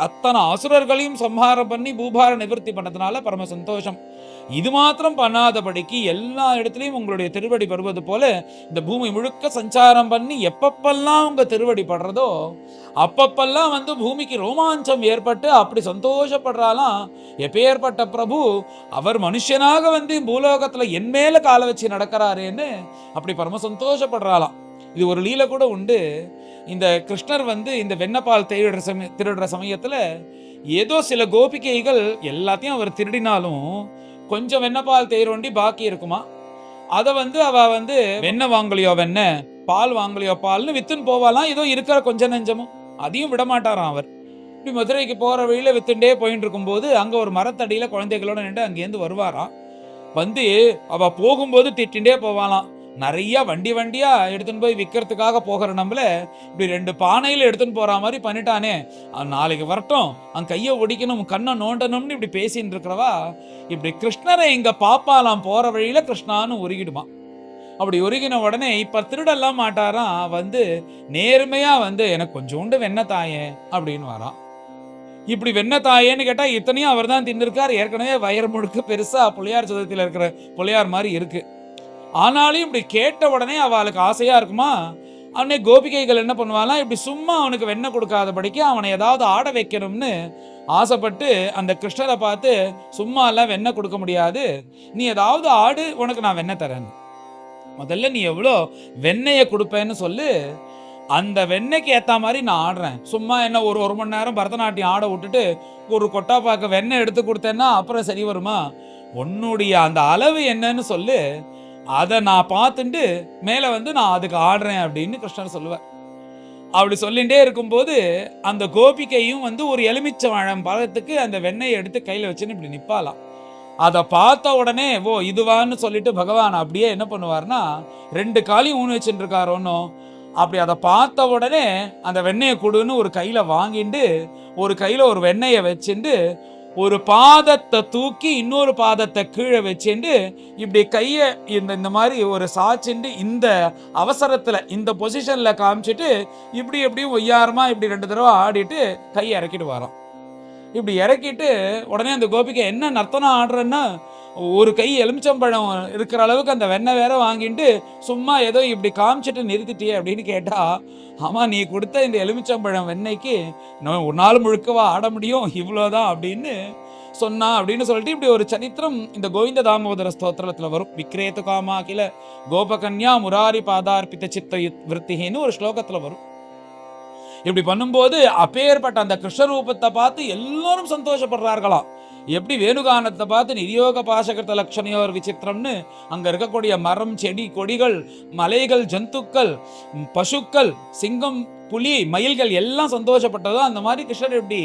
அத்தனை அசுரர்களையும் சம்ஹாரம் பண்ணி பூபார நிவர்த்தி பண்ணதுனால பரம சந்தோஷம். இது மாத்திரம் பண்ணாதபடிக்கு எல்லா இடத்துலையும் உங்களுடைய திருவடி படுவது போல இந்த பூமி முழுக்க சஞ்சாரம் பண்ணி எப்பப்பெல்லாம் உங்க திருவடி படுறதோ அப்பப்பெல்லாம் வந்து பூமிக்கு ரோமாஞ்சம் ஏற்பட்டு அப்படி சந்தோஷப்படுறாலாம். எப்பேற்பட்ட பிரபு அவர் மனுஷனாக வந்து பூலோகத்துல என் மேல காலை வச்சு நடக்கிறாரேன்னு அப்படி பரம சந்தோஷப்படுறாளாம். இது ஒரு லீலை கூட உண்டு. இந்த கிருஷ்ணர் வந்து இந்த வெண்ணப்பால் திருடுற சமயத்துல ஏதோ சில கோபிகைகள் எல்லாத்தையும் அவர் திருடினாலும் கொஞ்சம் வெண்ணப்பால் தேரோண்டி பாக்கி இருக்குமா. அதை வந்து அவ வந்து வெண்ணெய் வாங்கலையோ வெண்ணெய், பால் வாங்கலையோ பால்னு வித்துன்னு போவாலாம். ஏதோ இருக்கிற கொஞ்ச நெஞ்சமும் அதையும் விடமாட்டாராம் அவர். இப்படி மதுரைக்கு போற வழியில வித்துண்டே போயிட்டு இருக்கும் போது அங்க ஒரு மரத்தடியில குழந்தைகளோட நின்று அங்கேருந்து வருவாராம். வந்து அவ போகும்போது திட்டின்றே போவாலாம். நிறைய வண்டியா எடுத்துன்னு போய் விற்கிறதுக்காக போகிற நம்மள இப்படி 2 பானையில எடுத்துன்னு போற மாதிரி பண்ணிட்டானே, நாளைக்கு வரட்டும் அங்க கையை ஒடிக்கணும் கண்ணை நோண்டணும்னு இப்படி பேசின்னு இருக்கிறவா இப்படி கிருஷ்ணரை இங்க பாப்பாலாம் போற வழியில கிருஷ்ணான்னு உருகிடுமா. அப்படி உருகின உடனே இப்ப திருடெல்லாம் மாட்டாராம். வந்து நேர்மையா வந்து எனக்கு கொஞ்சோண்டு வெண்ணெய் தாயே அப்படின்னு வரான். இப்படி வெண்ணெய் தாயேன்னு கேட்டா இத்தனையும் அவர் தான் தின்னிருக்கார். ஏற்கனவே வயர் முழுக்க பெருசா புள்ளையார் சதுரத்தில் இருக்கிற புள்ளையார் மாதிரி இருக்கு. ஆனாலும் இப்படி கேட்ட உடனே அவளுக்கு ஆசையா இருக்குமா. அவனே கோபிகைகள் என்ன பண்ணுவாலாம், இப்படி சும்மா அவனுக்கு வெண்ணெய் கொடுக்காதபடிக்கு அவனை ஏதாவது ஆட வைக்கணும்னு ஆசைப்பட்டு அந்த கிருஷ்ணரை பார்த்து, சும்மா எல்லாம் வெண்ணெய் கொடுக்க முடியாது, நீ ஏதாவது ஆடு, உனக்கு நான் வெண்ணெய் தரேன், முதல்ல நீ எவ்வளோ வெண்ணெயை கொடுப்பேன்னு சொல்லு, அந்த வெண்ணெய்க்கு ஏற்ற மாதிரி நான் ஆடுறேன். சும்மா என்ன ஒரு மணி நேரம் பரதநாட்டியம் ஆட விட்டுட்டு ஒரு கொட்டா பாக்க வெண்ணெய் எடுத்து கொடுத்தேன்னா அப்புறம் சரி வருமா? உன்னுடைய அந்த அளவு என்னன்னு சொல்லு, அதை நான் பார்த்துட்டு மேலே வந்து நான் அதுக்கு ஆடுறேன் அப்படின்னு கிருஷ்ணர் சொல்லுவார். அப்படி சொல்லிகிட்டே இருக்கும்போது அந்த கோபிகையும் வந்து ஒரு எலுமிச்சம்பழம் பழத்துக்கு அந்த வெண்ணெயை எடுத்து கையில் வச்சுன்னு இப்படி நிற்பாலாம். அதை பார்த்த உடனே ஓ இதுவான்னு சொல்லிட்டு பகவான் அப்படியே என்ன பண்ணுவார்னா, 2 காலையும் ஊனி வச்சுட்டு இருக்காரு ஒன்றும், அப்படி அதை பார்த்த உடனே அந்த வெண்ணெயை கொடுன்னு ஒரு கையில் வாங்கிட்டு ஒரு கையில் ஒரு வெண்ணெயை வச்சுட்டு ஒரு பாதத்தை தூக்கி இன்னொரு பாதத்தை கீழே வச்சுட்டு இப்படி கையை இந்த மாதிரி ஒரு சாச்சிண்டு இந்த அவசரத்தில் இந்த பொசிஷனில் காமிச்சிட்டு இப்படி எப்படியும் ஒய்யாரமாக இப்படி 2 தடவை ஆடிட்டு கையை இறக்கிட்டு வரோம். இப்படி இறக்கிட்டு உடனே அந்த கோபிகை என்ன நர்த்தனம் ஆடுறேன்னா, ஒரு கை எலுமிச்சம்பழம் இருக்கிற அளவுக்கு அந்த வெண்ணெய் வேற வாங்கிட்டு சும்மா ஏதோ இப்படி காமிச்சிட்டு நிறுத்திட்டியே அப்படின்னு கேட்டா, ஆமாம் நீ கொடுத்த இந்த எலுமிச்சம்பழம் வெண்ணெய்க்கு நான் ஒரு நாள் முழுக்கவா ஆட முடியும், இவ்வளோதான் அப்படின்னு சொன்னா அப்படின்னு சொல்லிட்டு இப்படி ஒரு சரித்திரம் இந்த கோவிந்த தாமோதர ஸ்தோத்திரத்தில் வரும். விக்ரேத்து காமா கில கோபகன்யா முராரி பாதார்பித்த சித்த விருத்தின்னு ஒரு ஸ்லோகத்தில் வரும். இப்படி பண்ணும்போது அப்பேற்பட்ட அந்த கிருஷ்ணரூபத்தை பார்த்து எல்லாரும் சந்தோஷப்படுறார்களாம். எப்படி வேணுகானத்தை பார்த்து நிரியோக பாசகத்த லட்சணியோர் விசித்திரம்னு அங்க இருக்கக்கூடிய மரம், செடி, கொடிகள், மலைகள், ஜந்துக்கள், பசுக்கள், சிங்கம், புலி, மயில்கள் எல்லாம் சந்தோஷப்பட்டதோ அந்த மாதிரி கிருஷ்ணர் இப்படி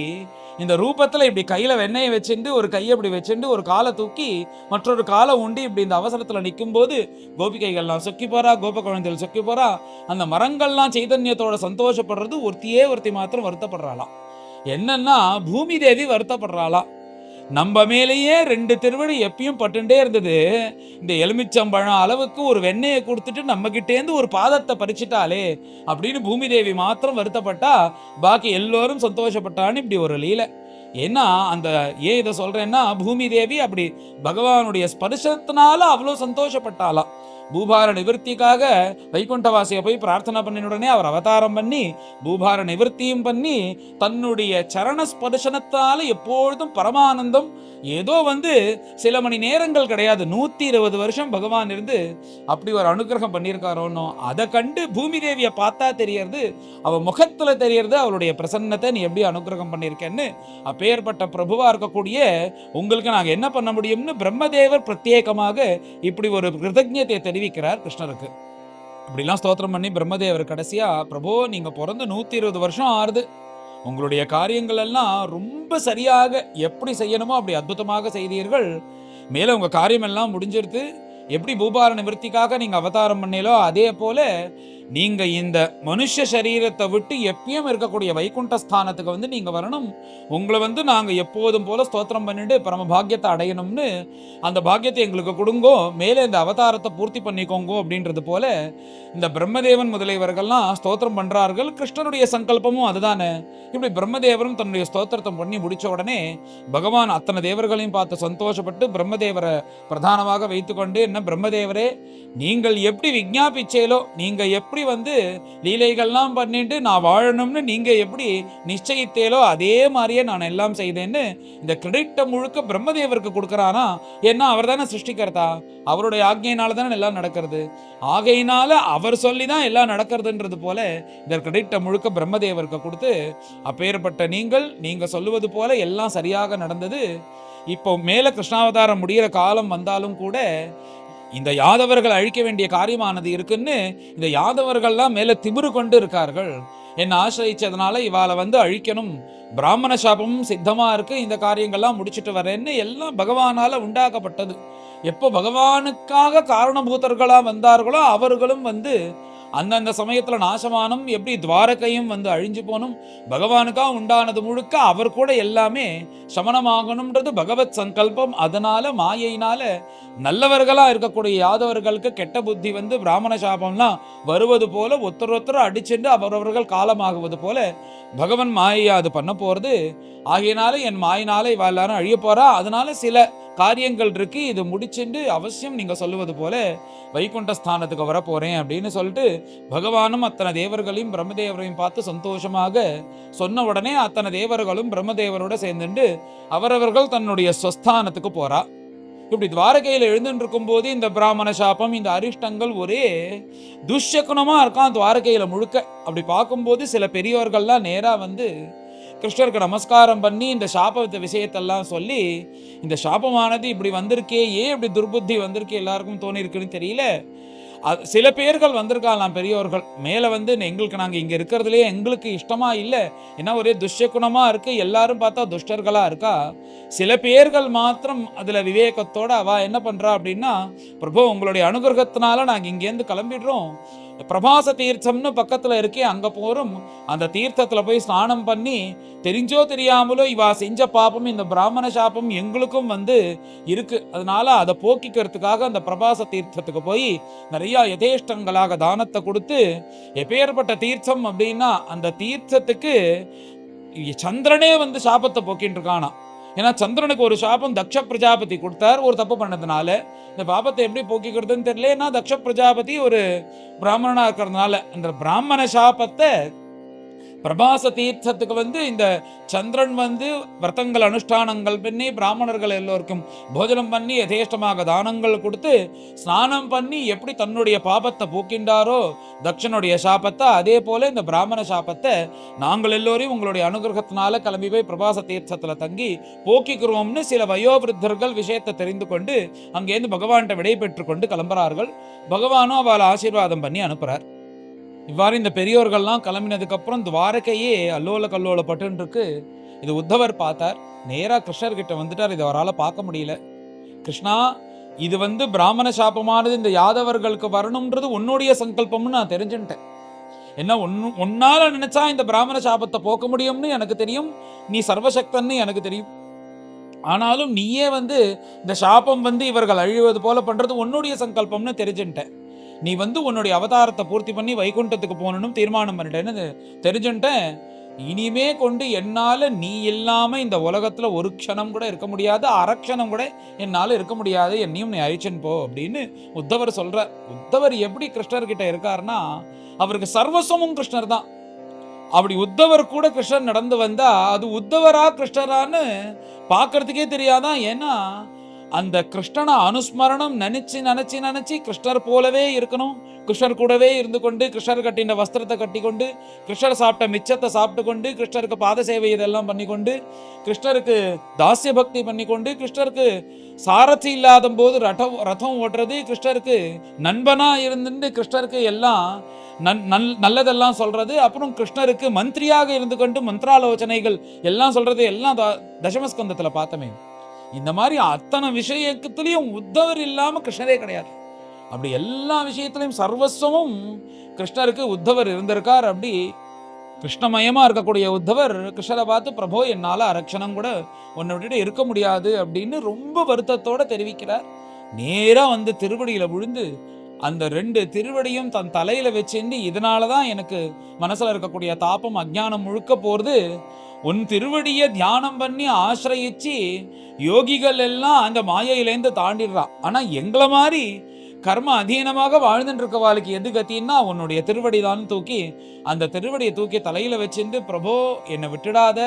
இந்த ரூபத்துல இப்படி கையில வெண்ணெயை வச்சுட்டு ஒரு கையை இப்படி வச்சுட்டு ஒரு காலை தூக்கி மற்றொரு காலை உண்டி இப்படி இந்த அவசரத்துல நிற்கும் போது கோபிகைகள்லாம் சொக்கி போறா, கோப குழந்தைகள் சொக்கி போறா. அந்த மரங்கள்லாம் சைதன்யத்தோட சந்தோஷப்படுறது, ஒருத்தி மாத்திரம் வருத்தப்படுறாளாம். என்னன்னா பூமி தேவி வருத்தப்படுறாளாம். நம்ம மேலேயே 2 திருவடி எப்பயும் பட்டுண்டே இருந்தது, இந்த எலுமிச்சம்பழம் அளவுக்கு ஒரு வெண்ணெயை கொடுத்துட்டு நம்ம கிட்டேந்து ஒரு பாதத்தை பறிச்சிட்டாலே அப்படின்னு பூமி தேவி மாத்திரம் வருத்தப்பட்டா, பாக்கி எல்லோரும் சந்தோஷப்பட்டான்னு இப்படி ஒரு லீலை. ஏன்னா அந்த ஏன் இதை சொல்றேன்னா, பூமி தேவி அப்படி பகவானுடைய ஸ்பர்சத்தினால அவ்வளோ சந்தோஷப்பட்டாலாம். பூபார நிவர்த்திக்காக வைகுண்டவாசியை போய் பிரார்த்தனை பண்ணின உடனே அவர் அவதாரம் பண்ணி பூபார நிவர்த்தியும் பண்ணி தன்னுடைய சரண ஸ்பர்சனத்தால எப்பொழுதும் பரமானந்தம். ஏதோ வந்து சில மணி நேரங்கள் கிடையாது, 120 வருஷம் பகவான் இருந்து அப்படி ஒரு அனுகிரகம் பண்ணியிருக்காரோன்னு அதை கண்டு பூமி தேவியை பார்த்தா தெரியறது, அவ முகத்துல தெரியறது அவருடைய பிரசன்னத்தை, நீ எப்படி அனுகிரகம் பண்ணியிருக்கேன்னு. அப்பேற்பட்ட பிரபுவா இருக்கக்கூடிய உங்களுக்கு நாங்கள் என்ன பண்ண முடியும்னு பிரம்மதேவர் பிரத்யேகமாக இப்படி ஒரு கிருதஜ்ஞத்தை தெரிவிக்கிறார் கிருஷ்ணருக்கு. அப்படிலாம் ஸ்தோத்திரம் பண்ணி பிரம்மதேவர் கடைசியா, பிரபு நீங்க பிறந்து 120 வருஷம் ஆறுது, உங்களுடைய காரியங்கள் எல்லாம் ரொம்ப சரியாக எப்படி செய்யணுமோ அப்படி அற்புதமாக செய்தீர்கள், மேல உங்க காரியம் எல்லாம் முடிஞ்சிருது. எப்படி பூபார நிவர்த்திக்காக நீங்க அவதாரம் பண்ணீங்களோ அதே போல நீங்க இந்த மனுஷ சரீரத்தை விட்டு எப்பயும் இருக்கக்கூடிய வைகுண்ட ஸ்தானத்துக்கு வந்து நீங்க வரணும், உங்களை வந்து நாங்க எப்போதும் போல ஸ்தோத்திரம் பண்ணிட்டு பரம பாக்கியத்தை அடையணும்னு அந்த பாக்கியத்தை எங்களுக்கு கொடுங்கோ, மேலே இந்த அவதாரத்தை பூர்த்தி பண்ணிக்கோங்கோ அப்படின்றது போல இந்த பிரம்மதேவன் முதலியவர்கள்லாம் ஸ்தோத்திரம் பண்றார்கள். கிருஷ்ணனுடைய சங்கல்பமும் அதுதானே. இப்படி பிரம்மதேவரும் தன்னுடைய ஸ்தோத்திரத்தை பண்ணி முடிச்ச உடனே பகவான் அத்தனை தேவர்களையும் பார்த்து சந்தோஷப்பட்டு பிரம்மதேவரை பிரதானமாக வைத்துக்கொண்டு, என்ன பிரம்மதேவரே நீங்கள் எப்படி விஞ்ஞாபிச்சேலோ, நீங்க எப்படி வந்து லீலைகள்லாம் பண்ணிட்டு நான் வாழணும்னு நீங்க எப்படி நிச்சயித்தேலோ அதே மாதிரியே நான் எல்லாம் செய்தேன்னு இந்த கிரெடிட்டை முழுக்க பிரம்மதேவருக்கு கொடுக்கறானா. ஏன்னா அவர் தானே சிருஷ்டிகர்த்தா, அவருடைய ஆக்ஞையினால தானே எல்லாம் நடக்கிறது, ஆகையினால அவர் சொல்லிதான் எல்லாம் நடக்கிறதுன்றது போல இந்த கிரெடிட்டை முழுக்க பிரம்மதேவருக்கு கொடுத்து, அப்பேற்பட்ட நீங்க சொல்லுவது போல எல்லாம் சரியாக நடந்தது. இப்போ மேல கிருஷ்ணாவதாரம் முடிகிற காலம் வந்தாலும் கூட இந்த யாதவர்கள் அழிக்க வேண்டிய காரியமானது இருக்குன்னு இந்த யாதவர்கள்லாம் மேல திமிரு கொண்டு இருக்கார்கள். என்ன ஆசிரியச்சதுனால இவாளை வந்து அழிக்கணும், பிராமண சாபமும் சித்தமா இருக்கு, இந்த காரியங்கள்லாம் முடிச்சுட்டு வரேன்னு எல்லாம் பகவானால உண்டாக்கப்பட்டது. எப்போ பகவானுக்காக காரணபூதர்களா வந்தார்களோ அவர்களும் வந்து அந்தந்த சமயத்துல நாசமானும், எப்படி துவாரகையும் வந்து அழிஞ்சு போனும், பகவானுக்காக உண்டானது முழுக்க அவர் கூட எல்லாமே சமணமாகணும்ன்றது பகவத் சங்கல்பம். அதனால மாயையினால நல்லவர்களா இருக்கக்கூடிய யாதவர்களுக்கு கெட்ட புத்தி வந்து பிராமண சாபம்லாம் வருவது போல ஒருத்தர் அடிச்சுட்டு அவரவர்கள் காலமாகுவது போல பகவன் மாயை அது பண்ண போறது. ஆகையினால என் மாயினால இவ எல்லாரும் அழிய போறா, அதனால சில காரியங்கள் இருக்கு, இது முடிச்சுட்டு அவசியம் நீங்க சொல்லுவது போல வைகுண்ட ஸ்தானத்துக்கு வர போறேன் அப்படின்னு சொல்லிட்டு பகவானும் அத்தனை தேவர்களையும் பிரம்மதேவரையும் பார்த்து சந்தோஷமாக சொன்ன உடனே அத்தனை தேவர்களும் பிரம்மதேவரோட சேர்ந்துட்டு அவரவர்கள் தன்னுடைய ஸ்வஸ்தானத்துக்கு போறா. இப்படி துவாரகையில எழுந்துட்டு இருக்கும் போது இந்த பிராமண சாபம், இந்த அரிஷ்டங்கள் ஒரே துஷ்சகுணமா இருக்கான் துவாரகையில முழுக்க. அப்படி பார்க்கும்போது சில பெரியவர்கள்லாம் நேரா வந்து கிருஷ்ணருக்கு நமஸ்காரம் பண்ணி இந்த சாப விஷயத்தெல்லாம் சொல்லி, இந்த சாபமானது இப்படி வந்திருக்கே, ஏன் இப்படி துர்புத்தி வந்திருக்கே எல்லாருக்கும் தோணி இருக்குன்னு தெரியல. சில பேர்கள் வந்திருக்கலாம் பெரியவர்கள் மேலே வந்து எங்களுக்கு நாங்கள் இங்கே இருக்கிறதுலே எங்களுக்கு இஷ்டமா இல்லை, ஏன்னா ஒரே துஷ்யகுணமா இருக்கு, எல்லாரும் பார்த்தா துஷ்டர்களா இருக்கா. சில பேர்கள் மாத்திரம் அதுல விவேகத்தோட அவ என்ன பண்றா அப்படின்னா, பிரபு உங்களுடைய அனுகிரகத்தினால நாங்கள் இங்கேருந்து கிளம்பிடுறோம், பிரபாச தீர்த்தம்னு பக்கத்துல இருக்கே அங்க போறோம், அந்த தீர்த்தத்துல போய் ஸ்நானம் பண்ணி தெரிஞ்சோ தெரியாமலோ இவா செஞ்ச பாப்பம் இந்த பிராமண சாபம் எங்களுக்கும் வந்து இருக்கு, அதனால அதை போக்கிக்கிறதுக்காக அந்த பிரபாச தீர்த்தத்துக்கு போய் நிறைய யதேஷ்டங்களாக தானத்தை கொடுத்து, எப்பேற்பட்ட தீர்த்தம் அப்படின்னா அந்த தீர்த்தத்துக்கு சந்திரனே வந்து சாபத்தை போக்கின்னு இருக்கானா. ஏன்னா சந்திரனுக்கு ஒரு சாபம் தக்ஷ பிரஜாபதி கொடுத்தார் ஒரு தப்பு பண்ணதுனால. இந்த பாபத்தை எப்படி போக்கிக்கிறதுன்னு தெரியல. ஏன்னா தக்ஷ பிரஜாபதி ஒரு பிராமணனா இருக்கிறதுனால அந்த பிராமண சாபத்தை பிரபாச தீர்த்தத்துக்கு வந்து இந்த சந்திரன் வந்து விரதங்கள் அனுஷ்டானங்கள் பண்ணி பிராமணர்கள் எல்லோருக்கும் போஜனம் பண்ணி யதேஷ்டமாக தானங்கள் கொடுத்து ஸ்நானம் பண்ணி எப்படி தன்னுடைய பாபத்தை போக்கின்றாரோ தக்ஷனுடைய சாபத்தை, அதே போல இந்த பிராமண சாபத்தை நாங்கள் எல்லோரையும் உங்களுடைய அனுகிரகத்தினால கிளம்பி போய் பிரபாச தீர்த்தத்துல தங்கி போக்கிக்கிறோம்னு சில வயோவிருத்தர்கள் விஷயத்தை தெரிந்து கொண்டு அங்கேருந்து பகவான்கிட்ட விடை பெற்று கொண்டு கிளம்புறார்கள். பகவானும் அவளை ஆசீர்வாதம் பண்ணி அனுப்புறார். இவ்வாறு இந்த பெரியோர்கள்லாம் கிளம்பினதுக்கு அப்புறம் துவாரகையே அல்லோல கல்லோல பட்டுன்னு இருக்கு. இது உத்தவர் பார்த்தார், நேரா கிருஷ்ணர்கிட்ட வந்துட்டார். இதை அவரால் பார்க்க முடியல. கிருஷ்ணா, இது வந்து பிராமண சாபமானது இந்த யாதவர்களுக்கு வரணும்ன்றது உன்னுடைய சங்கல்பம்னு நான் தெரிஞ்சுட்டேன். என்ன உன்னால நினைச்சா இந்த பிராமண சாபத்தை போக்க முடியும்னு எனக்கு தெரியும், நீ சர்வசக்தன்னு எனக்கு தெரியும். ஆனாலும் நீயே வந்து இந்த சாபம் வந்து இவர்கள் அழிவது போல பண்றது உன்னுடைய சங்கல்பம்னு தெரிஞ்சுட்டேன். நீ வந்து உன்னுடைய அவதாரத்தை பூர்த்தி பண்ணி வைகுண்டத்துக்கு போகணும்னு தீர்மானம் பண்ணிட்டேன்னு தெரிஞ்சுட்டேன். இனிமே கொண்டு என்னால நீ இல்லாம இந்த உலகத்துல ஒரு க்ஷணம் கூட இருக்க முடியாது, அரக்ஷணம் கூட என்னால இருக்க முடியாது, என்னையும் நீ அழிச்சன் போ அப்படின்னு உத்தவர் சொல்ற. உத்தவர் எப்படி கிருஷ்ணர்கிட்ட இருக்காருன்னா அவருக்கு சர்வஸ்வமும் கிருஷ்ணர் தான். அப்படி உத்தவர் கூட கிருஷ்ணர் நடந்து வந்தா அது உத்தவரா கிருஷ்ணரான்னு பார்க்கறதுக்கே தெரியாதான். ஏன்னா அந்த கிருஷ்ணனை அனுஸ்மரணம் நினைச்சு நினைச்சு நினைச்சு கிருஷ்ணர் போலவே இருக்கணும், கிருஷ்ணர் கூடவே இருந்து கொண்டு கிருஷ்ணர் கட்டின வஸ்திரத்தை கட்டி கொண்டு கிருஷ்ணர் சாப்பிட்ட மிச்சத்தை சாப்பிட்டு கொண்டு கிருஷ்ணருக்கு பாத சேவை இதெல்லாம் பண்ணி கொண்டு கிருஷ்ணருக்கு தாசிய பக்தி பண்ணி கொண்டு கிருஷ்ணருக்கு சாரதி இல்லாத போது ரதம் ஓட்டுறது, கிருஷ்ணருக்கு நண்பனா இருந்து கிருஷ்ணருக்கு எல்லாம் நல்லதெல்லாம் சொல்றது, அப்புறம் கிருஷ்ணருக்கு மந்திரியாக இருந்து கொண்டு மந்திராலோசனைகள் எல்லாம் சொல்றது எல்லாம் தசமஸ்கந்தத்துல பார்த்தமே. இந்த மாதிரி அத்தனை விஷயத்திலையும் உத்தவர் இல்லாம கிருஷ்ணரே கிடையாது. அப்படி எல்லா விஷயத்திலையும் சர்வஸ்வமும் கிருஷ்ணருக்கு உத்தவர் இருந்திருக்கார். அப்படி கிருஷ்ணமயமா இருக்கக்கூடிய உத்தவர் கிருஷ்ணரை பார்த்து, பிரபோ என்னால அரக்ஷணம் கூட உன்னை விட்டுட்டு இருக்க முடியாது அப்படின்னு ரொம்ப வருத்தத்தோட தெரிவிக்கிறார். நேரா வந்து திருவடியில விழுந்து அந்த 2 திருவடியும் தன் தலையில வச்சுண்டு, இதனாலதான் எனக்கு மனசுல இருக்கக்கூடிய தாபம் அஜ்ஞானம் முழுக்க போறது, உன் திருவடியை தியானம் பண்ணி ஆசிரயிச்சு யோகிகள் எல்லாம் அந்த மாயையிலேருந்து தாண்டிடுறான். ஆனா எங்களை மாதிரி கர்ம அதீனமாக வாழ்ந்துட்டு இருக்கவாளுக்கு எது கத்தின்னா உன்னுடைய திருவடி தான் தூக்கி அந்த திருவடியை தூக்கி தலையில வச்சுட்டு, பிரபோ என்னை விட்டுடாத,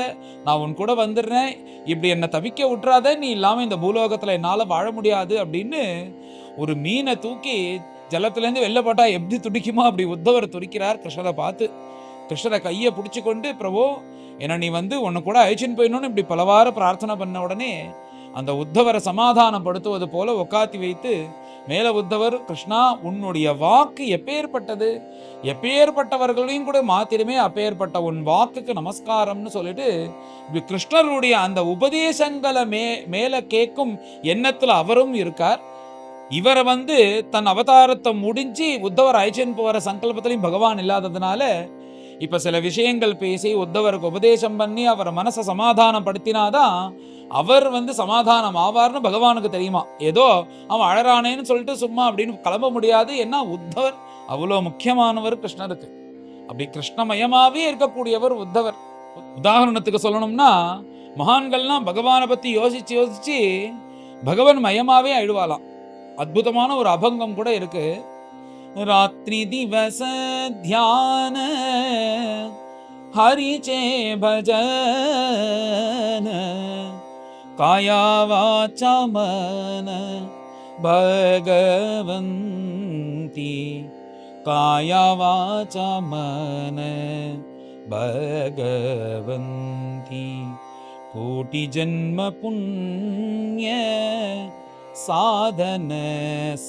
நான் உன் கூட வந்துடுறேன், இப்படி என்னை தவிக்க விட்டுறாத, நீ இல்லாம இந்த பூலோகத்துல என்னால வாழ முடியாது அப்படின்னு ஒரு மீனை தூக்கி ஜலத்திலேருந்து வெளில போட்டா எப்படி துடிக்குமோ அப்படி உத்தவர் துடிக்கிறார் கிருஷ்ணரை பார்த்து. கிருஷ்ணரை கையை பிடிச்சி கொண்டு, பிரபோ ஏன்னா நீ வந்து உன்னை கூட அழிச்சின்னு போயிடணும்னு இப்படி பலவாறு பிரார்த்தனை பண்ண உடனே அந்த உத்தவரை சமாதானப்படுத்துவது போல உக்காத்தி வைத்து மேல உத்தவர், கிருஷ்ணா உன்னுடைய வாக்கு எப்பேற்பட்டது, எப்பேற்பட்டவர்களையும் கூட மாத்திரமே அப்பேற்பட்ட உன் வாக்குக்கு நமஸ்காரம்னு சொல்லிட்டு கிருஷ்ணருடைய அந்த உபதேசங்களை மேல கேட்கும் எண்ணத்துல அவரும் இருக்கார். இவரை வந்து தன் அவதாரத்தை முடிஞ்சு உத்தவர் அழிச்சன் போற சங்கல்பத்திலையும் பகவான் இல்லாததுனால இப்ப சில விஷயங்கள் பேசி உத்தவருக்கு உபதேசம் பண்ணி அவரை மனசை சமாதானப்படுத்தினாதான் அவர் வந்து சமாதானம் ஆவார்னு பகவானுக்கு தெரியுமா. ஏதோ அவன் அழறானேன்னு சொல்லிட்டு சும்மா அப்படின்னு கிளம்ப முடியாது. ஏன்னா உத்தவர் அவ்வளோ முக்கியமானவர் கிருஷ்ணருக்கு. அப்படி கிருஷ்ணமயமாவே இருக்கக்கூடியவர் உத்தவர். உதாரணத்துக்கு சொல்லணும்னா மகான்கள்லாம் பகவானை பத்தி யோசிச்சு யோசிச்சு பகவன் மயமாவே ஆயிடுவாளாம். அற்புதமான ஒரு அபங்கம் கூட இருக்கு. ராத்திரி திவச தியான ஹரிச்சே பஜன காயா வாச்சா மன பகவந்தி காயா வாச்சா மன பகவந்தி கோட்டி ஜன்ம புண்ணிய சாதன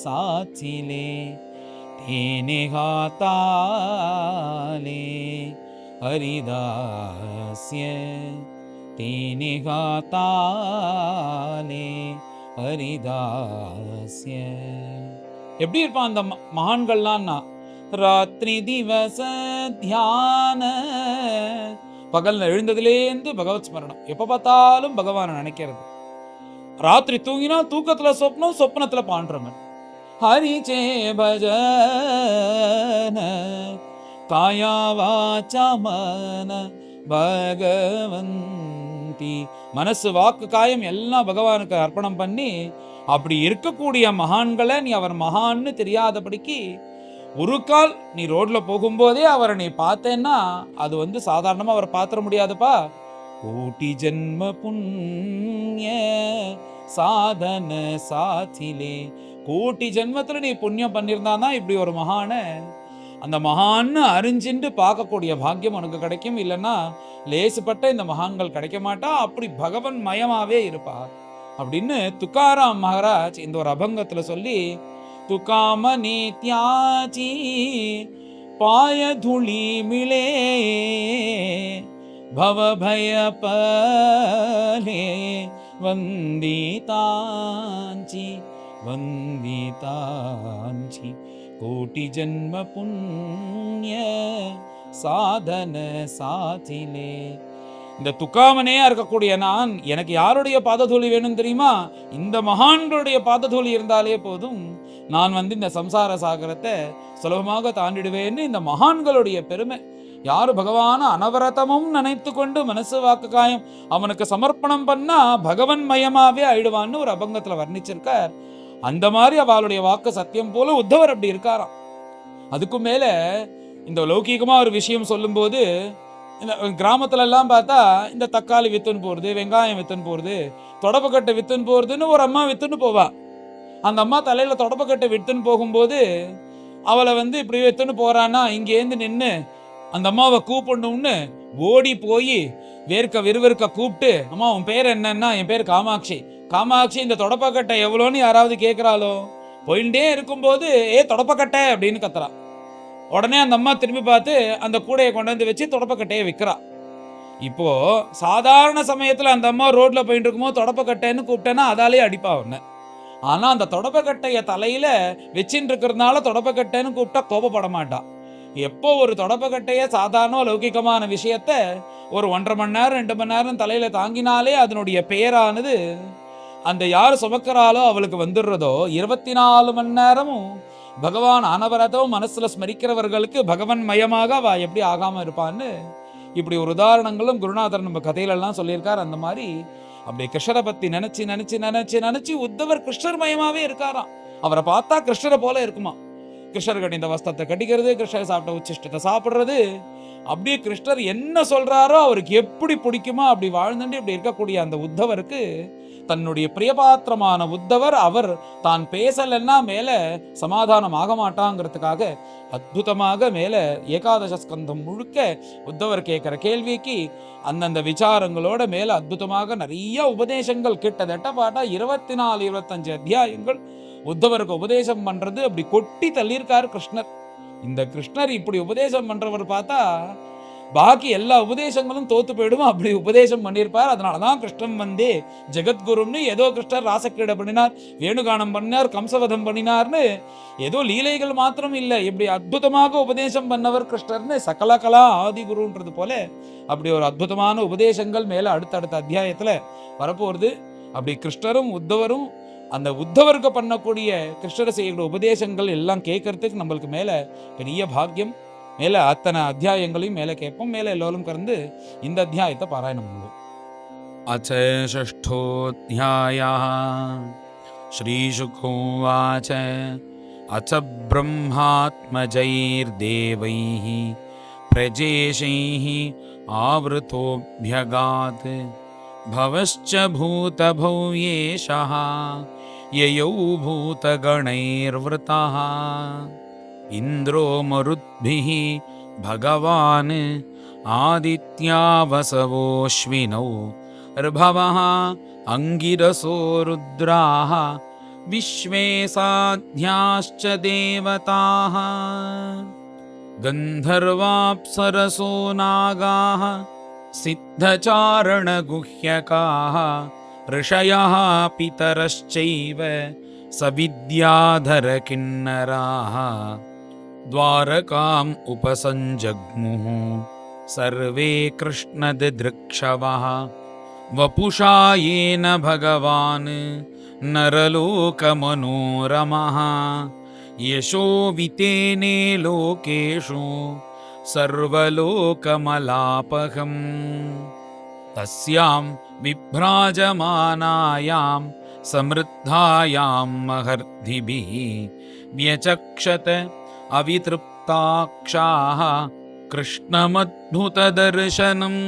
சாச்சிலே தேனே காத்தாலே ஹரிதாஸ்ய தேனே காத்தாலே ஹரிதாஸ்ய. எப்படி இருப்பான் அந்த மகான்கள்லாம்னா, ராத்திரி திவச தியான, பகல்ல எழுந்ததுலேருந்து பகவத் ஸ்மரணம், எப்ப பார்த்தாலும் பகவானை நினைக்கிறது. ராத்திரி தூங்கினா தூக்கத்துல சொப்னம், சொப்னத்துல பாண்டுறவன். ஹரிச்சே பஜன காயா வாச்சா மன பகவந்தி, மனசு வாக்கு காயம் எல்லாம் பகவானுக்கு அர்ப்பணம் பண்ணி அப்படி இருக்கக்கூடிய மகான்களை நீ அவர் மகான்னு தெரியாதபடிக்கு ஒரு கால் நீ ரோட்ல போகும்போதே அவரை நீ பார்த்தேன்னா அது சாதாரணமா அவரை பாத்திர முடியாதுப்பா. கோட்டி ஜென்ம புண்ணிய சாதன சாத்திலே, கோட்டி ஜென்மத்துல நீ புண்ணியம் பண்ணியிருந்தாதான் இப்படி ஒரு மகான அந்த மகான்னு அறிஞ்சின்று பார்க்கக்கூடிய பாக்கியம் உனக்கு கிடைக்கும். இல்லைன்னா லேசுப்பட்ட இந்த மகான்கள் கிடைக்க மாட்டா. அப்படி பகவன் மயமாவே இருப்பா அப்படின்னு துக்காராம் மகாராஜ் இந்த ஒரு அபங்கத்துல சொல்லி, துக்காம நீத்யாச்சி பாய துளி மிளே பவபய பலே வந்திதாஞ்சி வந்திதாஞ்சி கோட்டி ஜன்ம புண்ணிய சாதன சாத்திலே. இந்த துக்காமனையா இருக்கக்கூடிய நான், எனக்கு யாருடைய பாததூளி வேணும் தெரியுமா? இந்த மகான்களுடைய பாததூளி இருந்தாலே போதும், நான் இந்த சம்சார சாகரத்தை சுலபமாக தாண்டிடுவேன்னு இந்த மகான்களுடைய பெருமை. யாரு பகவான அனவரதமும் நினைத்து கொண்டு மனசு வாக்கு காயம் அவனுக்கு சமர்ப்பணம் பண்ணா பகவன் மயமாவே ஆயிடுவான்னு ஒரு அபங்கத்துல வர்ணிச்சிருக்கார். அந்த மாதிரி அவளுடைய வாக்கு சத்தியம் போல உத்தவர் அப்படி இருக்காராம். அதுக்கும் மேல இந்த லௌகீகமா ஒரு விஷயம் சொல்லும் போது, இந்த கிராமத்துல எல்லாம் பார்த்தா இந்த தக்காளி வித்துன்னு போறது, வெங்காயம் வித்துன்னு போறது, தொடப்பக்கட்டை வித்துன்னு போறதுன்னு ஒரு அம்மா வித்துன்னு போவா. அந்த அம்மா தலையில தொடப்பக்கட்டை வித்துன்னு போகும்போது அவளை இப்படி வித்துன்னு போறான்னா, இங்கேருந்து நின்று அந்த அம்மாவை கூப்பிடணும்னு ஓடி போய் வேர்க்க விறுவிறுக்க கூப்பிட்டு, அம்மா உன் பேர் என்னன்னா, என் பேர் காமாட்சி. காமாட்சி, இந்த தொடப்பக்கட்டை எவ்வளோன்னு யாராவது கேட்கிறாளோ? போயிட்டே இருக்கும்போது தொடப்பக்கட்டை அப்படின்னு கத்துறா. உடனே அந்த அம்மா திரும்பி பார்த்து அந்த கூடையை கொண்டாந்து வச்சு தொடப்பக்கட்டையை விற்கிறா. இப்போ சாதாரண சமயத்துல அந்த அம்மா ரோட்ல போயிட்டு இருக்கும்போது தொடப்பக்கட்டைன்னு கூப்பிட்டேன்னா அதாலே அடிப்பா ஒண்ணு. ஆனா அந்த தொடப்பக்கட்டைய தலையில வச்சுட்டு இருக்கிறதுனால தொடப்பக்கட்டைன்னு கூப்பிட்டா கோபப்பட மாட்டா. எப்போ ஒரு தொடப்பக்கட்டைய சாதாரண லௌகிகமான விஷயத்த ஒரு 1.5 மணி நேரம் 2 மணி நேரம் தலையில தாங்கினாலே அதனுடைய பெயரானது அந்த யார் சுமக்கிறாளோ அவளுக்கு வந்துடுறதோ, 24 மணி நேரமும் பகவான் அனவரதம் மனசுல ஸ்மரிக்கிறவர்களுக்கு பகவன் மயமாக அவ எப்படி ஆகாம இருப்பான்னு இப்படி ஒரு உதாரணங்களும் குருநாதர் நம்ம கதையிலெல்லாம் சொல்லியிருக்கார். அந்த மாதிரி அப்படி கிருஷ்ணரை பத்தி நினைச்சு நினைச்சு நினைச்சு நினைச்சு உத்தவர் கிருஷ்ணர் மயமாவே இருக்காராம். அவரை பார்த்தா கிருஷ்ணரை போல இருக்குமா. கிருஷ்ணர் கட்டிந்த வஸ்திரத்தை கட்டிக்கிறது, கிருஷ்ணர் சாப்பிட்ட உச்சிஷ்டத்தை சாப்பிட்றது, அப்படியே கிருஷ்ணர் என்ன சொல்றாரோ அவருக்கு எப்படி பிடிக்குமோ அப்படி வாழ்ந்துட்டு இப்படி இருக்கக்கூடிய அந்த உத்தவருக்கு தன்னுடைய பிரியபாத்திரமான உத்தவர் அவர் தான் பேசலன்னா மேல சமாதானம் ஆக மாட்டாங்கிறதுக்காக அற்புதமாக மேல ஏகாதச ஸ்கந்தம் முழுக்க உத்தவர் கேட்கிற கேள்விக்கு அந்தந்த விசாரங்களோட மேல அற்புதமாக நிறைய உபதேசங்கள், கிட்டத்தட்ட பாட்டா 24-25 அத்தியாயங்கள் உத்தவருக்கு உபதேசம் பண்றது அப்படி கொட்டி தள்ளியிருக்காரு கிருஷ்ணர். இந்த கிருஷ்ணர் இப்படி உபதேசம் பண்றவர் பார்த்தா பாக்கி எல்லா உபதேசங்களும் தோத்து போயிடும், அப்படி உபதேசம் பண்ணியிருப்பார். அதனாலதான் கிருஷ்ணன் ஜெகத்குருன்னு ஏதோ கிருஷ்ணர் ராசக்கிரீடை பண்ணினார், வேணுகானம் பண்ணினார், கம்சவதம் பண்ணினார்னு ஏதோ லீலைகள் மாத்திரம் இல்லை, இப்படி அற்புதமாக உபதேசம் பண்ணவர் கிருஷ்ணர்னு சகலகலா ஆதிகுருன்றது போல அப்படி ஒரு அற்புதமான உபதேசங்கள் மேல அடுத்தடுத்த அத்தியாயத்துல வரப்போறது. அப்படி கிருஷ்ணரும் உத்தவரும் அந்த உத்தவருக்கு பண்ணக்கூடிய கிருஷ்ணரை செய்யக்கூடிய உபதேசங்கள் எல்லாம் கேட்கறதுக்கு நம்மளுக்கு மேல பெரிய பாக்கியம். மேல அத்தனை அத்தியாயங்களையும் மேல கேட்போம். மேல எல்லோரும் கறந்து இந்த அத்தியாயத்தை பாராயணம் பண்ணுவோம். அச்ச ஷஷ்டோத்யாயா श्रीशुकोवाच अथ ब्रह्मात्मजैर्देवैः प्रजेशैः आवृतोऽभ्यगात् भवश्च भूतभव्येशः ययौ भूतगणैर्वृतः इन्द्रो मरुद्भिः भगवान् आदित्या वसवोऽश्विनौ ऋभवः अङ्गिरसो रुद्राः विश्वे साध्याश्च देवताः गन्धर्वाप्सरसो नागाः सिद्धचारणगुह्यकाः ऋषयः पितरश्चैव सविद्याधरकिन्नराः द्वारकाम् उपसञ्जग्मुः सर्वे कृष्णदिदृक्षवः वपुषा येन भगवान् नरलोकमनोरमः यशोवितेने लोकेषु सर्वलोकमलापहम् तस्यां विभ्राजमानायां समृद्धायां महर्षिभिः व्यचक्षत अवितृप्ताक्षाः कृष्णमद्भुतदर्शनम्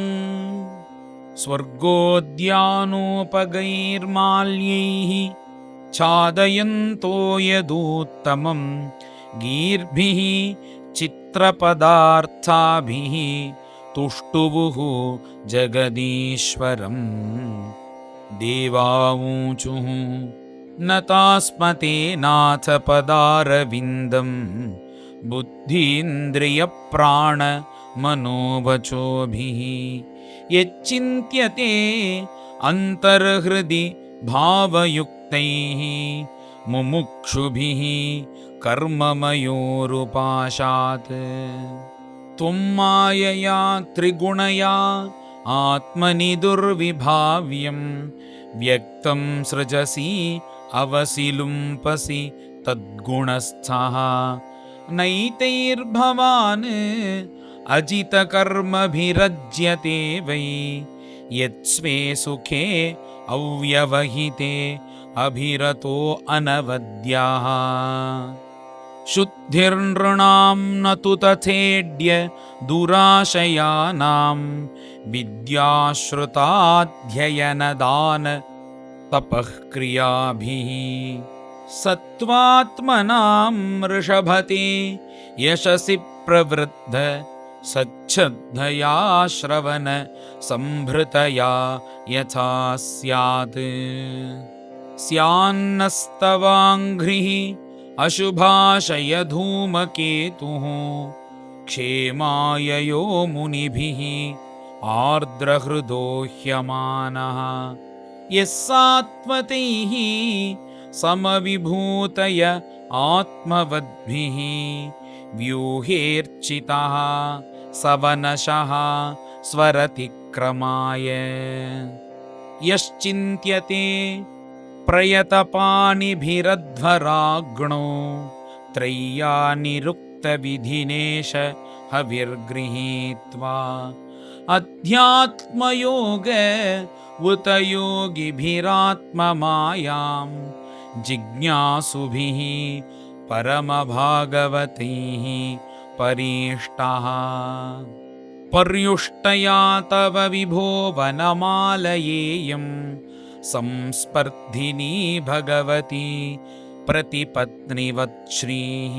स्वर्गोद्यानोपगैर्माल्यैः छादयन्तो यदुत्तमं गीर्भिः चित्रपदार्थाभिः तुष्टुवुः जगदीश्वरम् देवाऊचुः न तास्मते नाथ पदारविन्दं बुद्धीन्द्रियप्राणमनोवचोभिः यच्चिन्त्यते अन्तर्हृदि भावयुक्तैः मुमुक्षुभिः कर्ममयोरुपाशात् त्वं मायया त्रिगुणया आत्मनि दुर्विभाव्यं व्यक्तं सृजसि अवसि लुम्पसि तद्गुणस्थः नैतैर्भवान् अजितकर्मभिरज्यते वै यत्स्वे सुखे अव्यवहिते अभिरतो अनवद्याः शुद्धिर्नृणां न तु तथेड्य दुराशयानां विद्याश्रुताध्ययनदान तपः क्रियाभिः सत्त्वात्मनां ऋषभते यशसि प्रवृद्ध सच्छ्रद्धया श्रवण संभृतया यथा स्यात् स्यान्नस्तवाङ्घ्रिः अशुभाशय धूमकेतुः क्षेमाय यो मुनिभिः आर्द्रहृदो ह्यमानः यः सात्वतैः समविभूतय आत्मवद्भिः व्यूहेर्चितः सवनशः स्वरतिक्रमाय यश्चिन्त्यते प्रयतपाणिभिरध्वराग्णो त्रय्यानिरुक्तविधिनेश हविर्गृहीत्वा अध्यात्मयोग उत योगिभिरात्ममायां जिज्ञासुभिः परमभागवतैः परीष्टः पर्युष्टया तव विभो वनमालयेयं संस्पर्धिनी भगवती प्रतिपत्निवत्श्रीः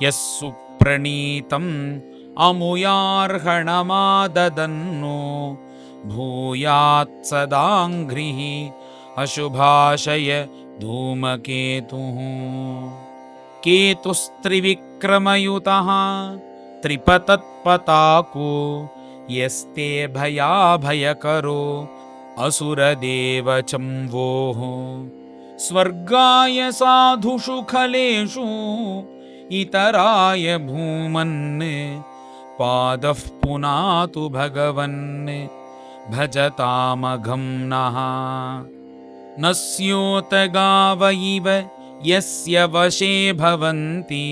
यः सुप्रणीतम् अमुयार्हणमाददन्नो भूयात् सदाङ्घ्रिः अशुभाशय धूमकेतुः केतुस्त्रिविक्रमयुतः त्रिपतत्पताको यस्ते भयाभयकरो असुरदेवचम्वोः स्वर्गाय साधुषु खलेषु इतराय भूमन् पादः पुनातु भगवन् भजतामघं नः न स्योतगाव इव यस्य वशे भवन्ति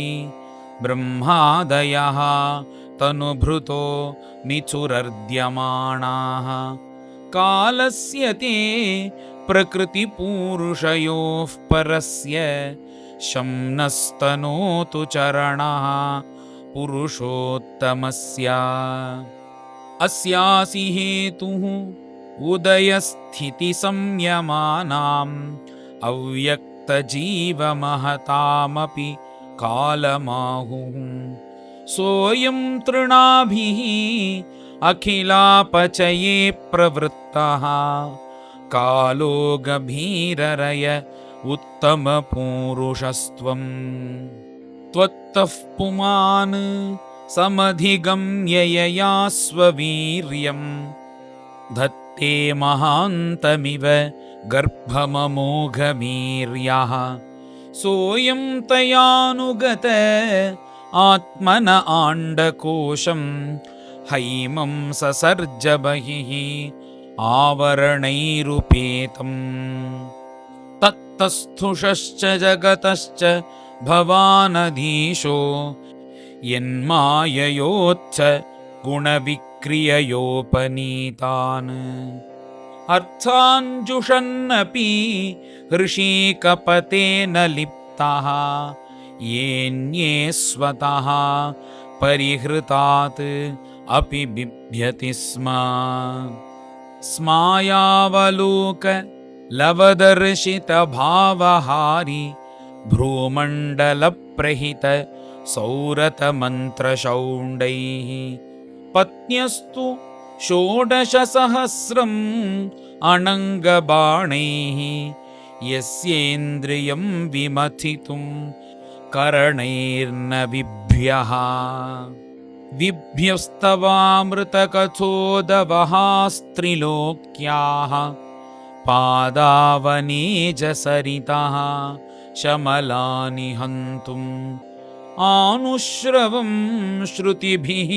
ब्रह्मादयः तनुभृतो मिथुरर्द्यमाणाः कालस्य ते प्रकृतिपूरुषयोः परस्य शं नस्तनोतु चरणः पुरुषोत्तमस्य। अस्यासि हेतुः उदयस्थितिसंयमानाम् अव्यक्तजीवमहतामपि कालमाहुः। सोऽयं तृणाभिः अखिलापचये प्रवृत्तः कालो गभीररय उत्तमपूरुषस्त्वम्। त्वत्तः पुमान् समधिगम्य यया स्ववीर्यं धत्ते महान्तमिव गर्भममोघवीर्यः। सोऽयं तयानुगत आत्मन आण्डकोशं हैमं ससर्ज बहिः आवरणैरुपेतम्। तत्तस्थुषश्च जगतश्च भवानधीशो यन्माययोच्च गुणविक्रिययोपनीतान्। अर्थाञ्जुषन्नपि ऋषिकपतेन लिप्तः येऽन्ये स्वतः परिहृतात् अपि बिभ्यति स्म। स्मायावलोक लवदर्शितभावहारि भ्रूमण्डलप्रहित सौरतमन्त्रशौण्डैः। पत्न्यस्तु षोडशसहस्रम् अनङ्गबाणैः यस्येन्द्रियं विमथितुं करणैर्न बिभ्यः। बिभ्यस्तवामृतकथोदवहास्त्रिलोक्याः पादावनेजसरितः शमलानि हन्तुम्। आनुश्रवं श्रुतिभिः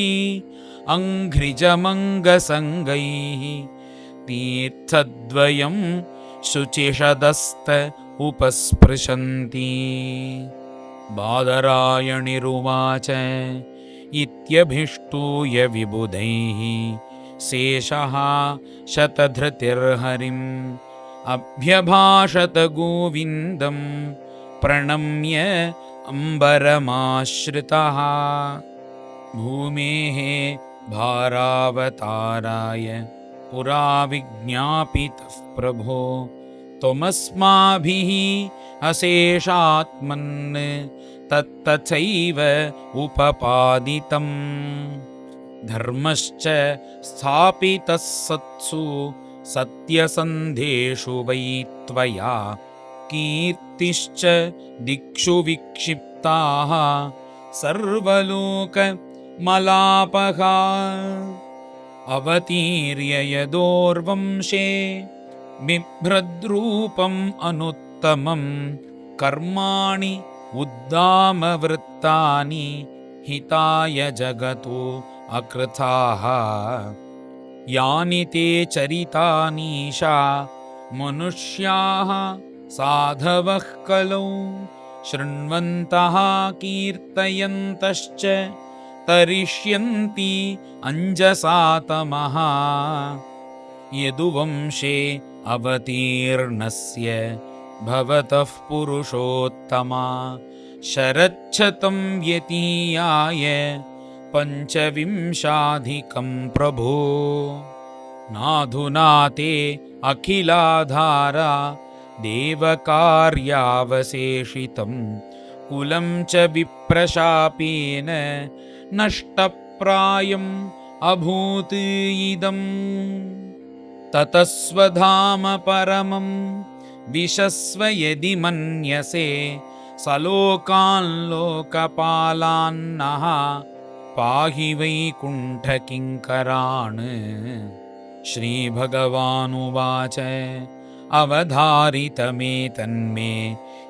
अङ्घ्रिजमङ्गसङ्गैः तीर्थद्वयं शुचिषदस्त उपस्पृशन्ति। बादरायणिरुवाच इत्यभिष्टूय विबुधैः शेषः शतधृतिर्हरिम् अभ्यभाषत गोविन्दं प्रणम्य अम्बरमाश्रितः। भूमेः भारावताराय पुरा विज्ञापितः प्रभो त्वमस्माभिः अशेषात्मन् तत्तथैव उपपादितम्। धर्मश्च स्थापितः सत्सु सत्यसन्धेषु वै त्वया कीर्तिश्च दिक्षु विक्षिप्ताः सर्वलोकमलापः। अवतीर्य यदोर्वंशे बिभ्रद्रूपम् अनुत्तमं कर्माणि उद्दामवृत्तानि हिताय जगतो अकृताः। यानि ते चरितानीशा मनुष्याः साधवः कलौ शृण्वन्तः कीर्तयन्तश्च तरिष्यन्ति अञ्जसातमः। यदुवंशे अवतीर्णस्य भवतः पुरुषोत्तमा शरच्छतं व्यतीयाय पञ्चविंशाधिकं प्रभो। नाधुना ते अखिलाधारा देवकार्यावशेषितं कुलं च विप्रशापेन नष्टप्रायम् अभूत् इदम्। ततस्वधाम परमं विशस्व यदि मन्यसे सलोकान् लोकपालान्नः पाहि वैकुण्ठकिङ्करान्। श्रीभगवानुवाच अवधारितमेतन्मे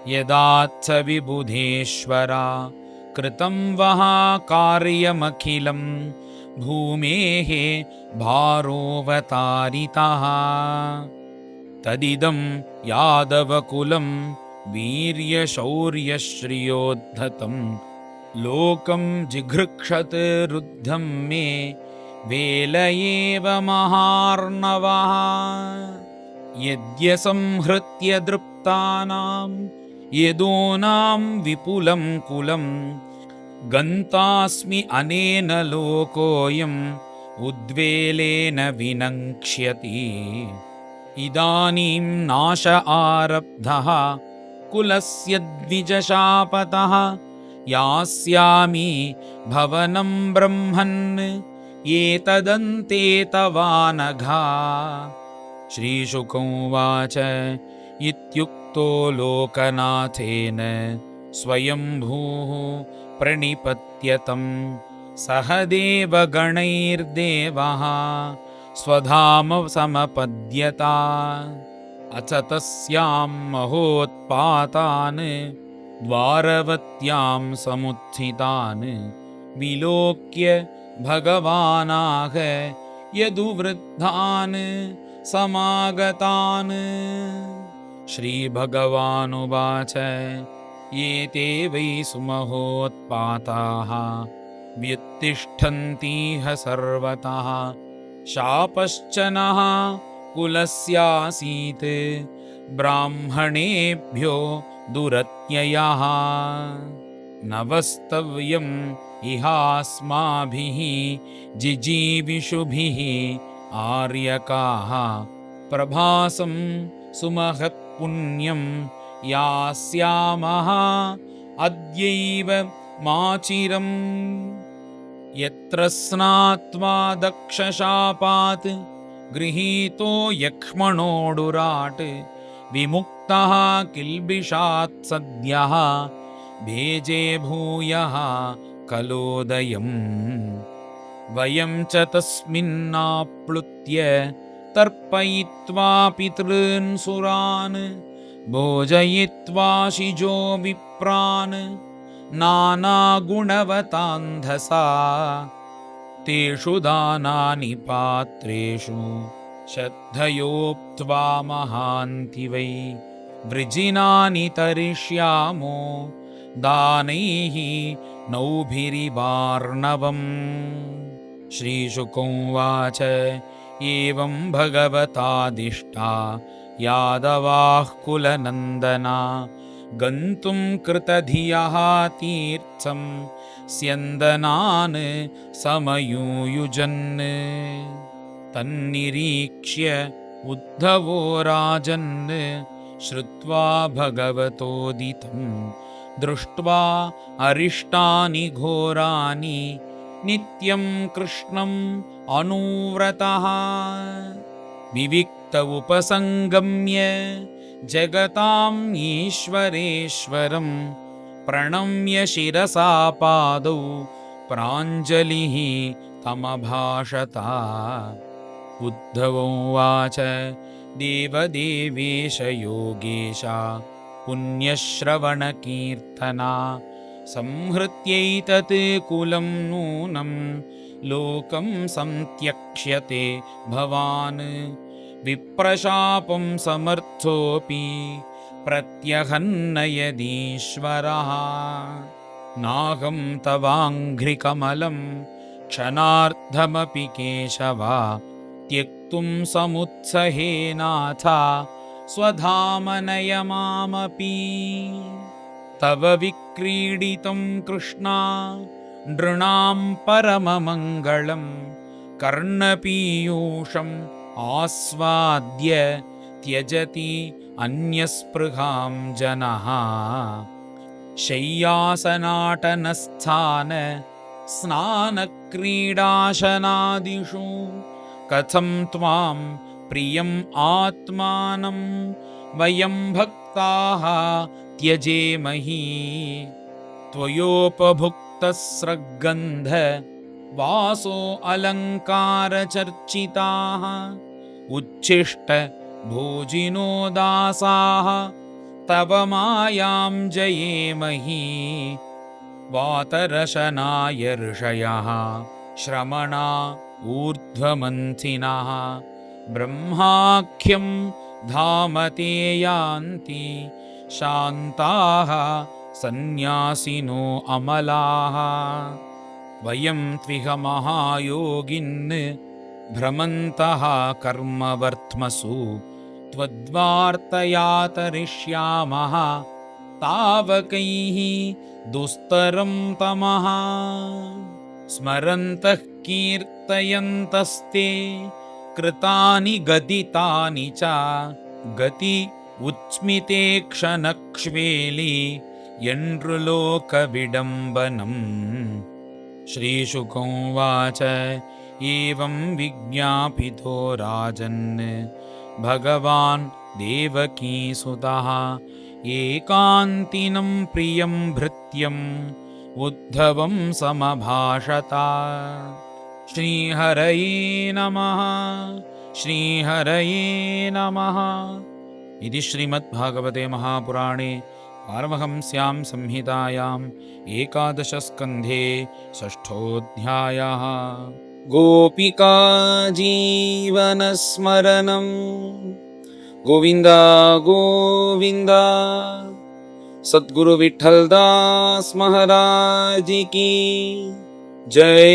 यदात्स विबुधेश्वरा कृतं वः कार्यमखिलं भूमेः भारोवतारितः। तदिदं यादवकुलं वीर्यशौर्यश्रियोद्धतं लोकं जिघृक्षत रुद्धं मे वेल एव महार्णवः यद्यसंहृत्य दृप्तानां यदूनां विपुलं कुलं गन्तास्मि अनेन लोकोऽयम् उद्वेलेन विनङ्क्ष्यति इदानीं नाश आरब्धः कुलस्य द्विजशापतः यास्यामि भवनं ब्रह्मन् एतदन्ते तवानघा श्रीशुक उवाच इत्युक्तो लोकनाथेन स्वयंभूः प्रणिपत्यतं सह देवगणैर्देवः स्वधाम समपद्यता अथ तस्यां महोत्पातान् द्वारवत्यां समुत्थितान् विलोक्य भगवानाह यदुवृद्धान् समागतान् श्रीभगवानुवाच एते वै सुमहोत्पाताः व्युत्तिष्ठन्तीह सर्वतः शापश्च नः कुलस्यासीत् ब्राह्मणेभ्यो दुरत्ययः नवस्तव्यम् इहास्माभिः जिजीविषुभिः आर्यकाः प्रभासं सुमहत्पुण्यं यास्यामः अद्यैव माचिरम् यत्र स्नात्वा दक्षशापात् गृहीतो यक्ष्मणोडुराट् विमुक्तः किल्बिषात् सद्यः भेजे भूयः कलोदयम् वयं च तस्मिन्नाप्लुत्य तर्पयित्वा पितॄन् सुरान् भोजयित्वा शिजो विप्रान् नानागुणवतान्धसा तेषु दानानि पात्रेषु श्रद्धयोक्त्वा महान्ति वै वृजिनानि तरिष्यामो दानैः नौभिरिवार्णवम् श्रीशुक उवाच एवं भगवतादिष्टा यादवाः कुलनन्दना गन्तुं कृतधियः तीर्थं स्यन्दनान् समयूयुजन् तन्निरीक्ष्य उद्धवो राजन् श्रुत्वा भगवतोदितं दृष्ट्वा अरिष्टानि घोराणि नित्यं कृष्णम् अनुव्रतः विविक्त उपसंगम्य जगताम् ईश्वरेश्वरं प्रणम्य शिरसा पादौ प्राञ्जलिः तमभाषत उद्धव उवाच देवदेवेश योगेश पुण्यश्रवणकीर्तना संहृत्यैतत् कुलं नूनं लोकं संत्यक्ष्यते भवान् विप्रशापं समर्थोऽपि प्रत्यहन्न यदीश्वरः नाहं तवाङ्घ्रिकमलं क्षणार्धमपि केशव त्यक्तुं समुत्सहेनाथ स्वधाम नय मामपि तव विक्रीडितं कृष्णा नृणां परममङ्गलं कर्णपीयूषम् आस्वाद्य त्यजति अन्यस्पृहां जनः शय्यासनाटनस्थान स्नानक्रीडाशनादिषु कथं त्वां प्रियम् आत्मानं वयं भक्ताः त्यजेमहि त्वयोपभुक्तस्रग्गन्ध वासो अलङ्कारचर्चिताः उच्छिष्ट भोजिनो दासाः तव मायां जयेमहि वातरशनाय ऋषयः श्रमणा ऊर्ध्वमन्थिनः ब्रह्माख्यं धाम ते यान्ति शान्ताः सन्न्यासिनो अमलाः वयं त्विह महायोगिन् भ्रमन्तः कर्मवर्त्मसु त्वद्वार्तया तरिष्यामः तावकैः दुस्तरं तमः स्मरन्तः कीर्तयन्तस्ते कृतानि गदितानि च गति उच्स्मिते क्षणक्ष्वेलि यन्नृ लोकविडम्बनम् श्रीशुकोवाच एवं विज्ञापितो राजन् भगवान् देवकीसुतः एकान्तिनं प्रियं भृत्यम् उद्धवं समभाषत श्रीहरये नमः श्रीहरये नमः। इति श्रीमद्भागवते महापुराणे पारमहंस्यां संहितायाम् 11 स्कन्धे 6 गोपिका जीवनस्मरणं गोविन्द गोविन्द। सद्गुरु विठ्ठलदास महाराज की जय।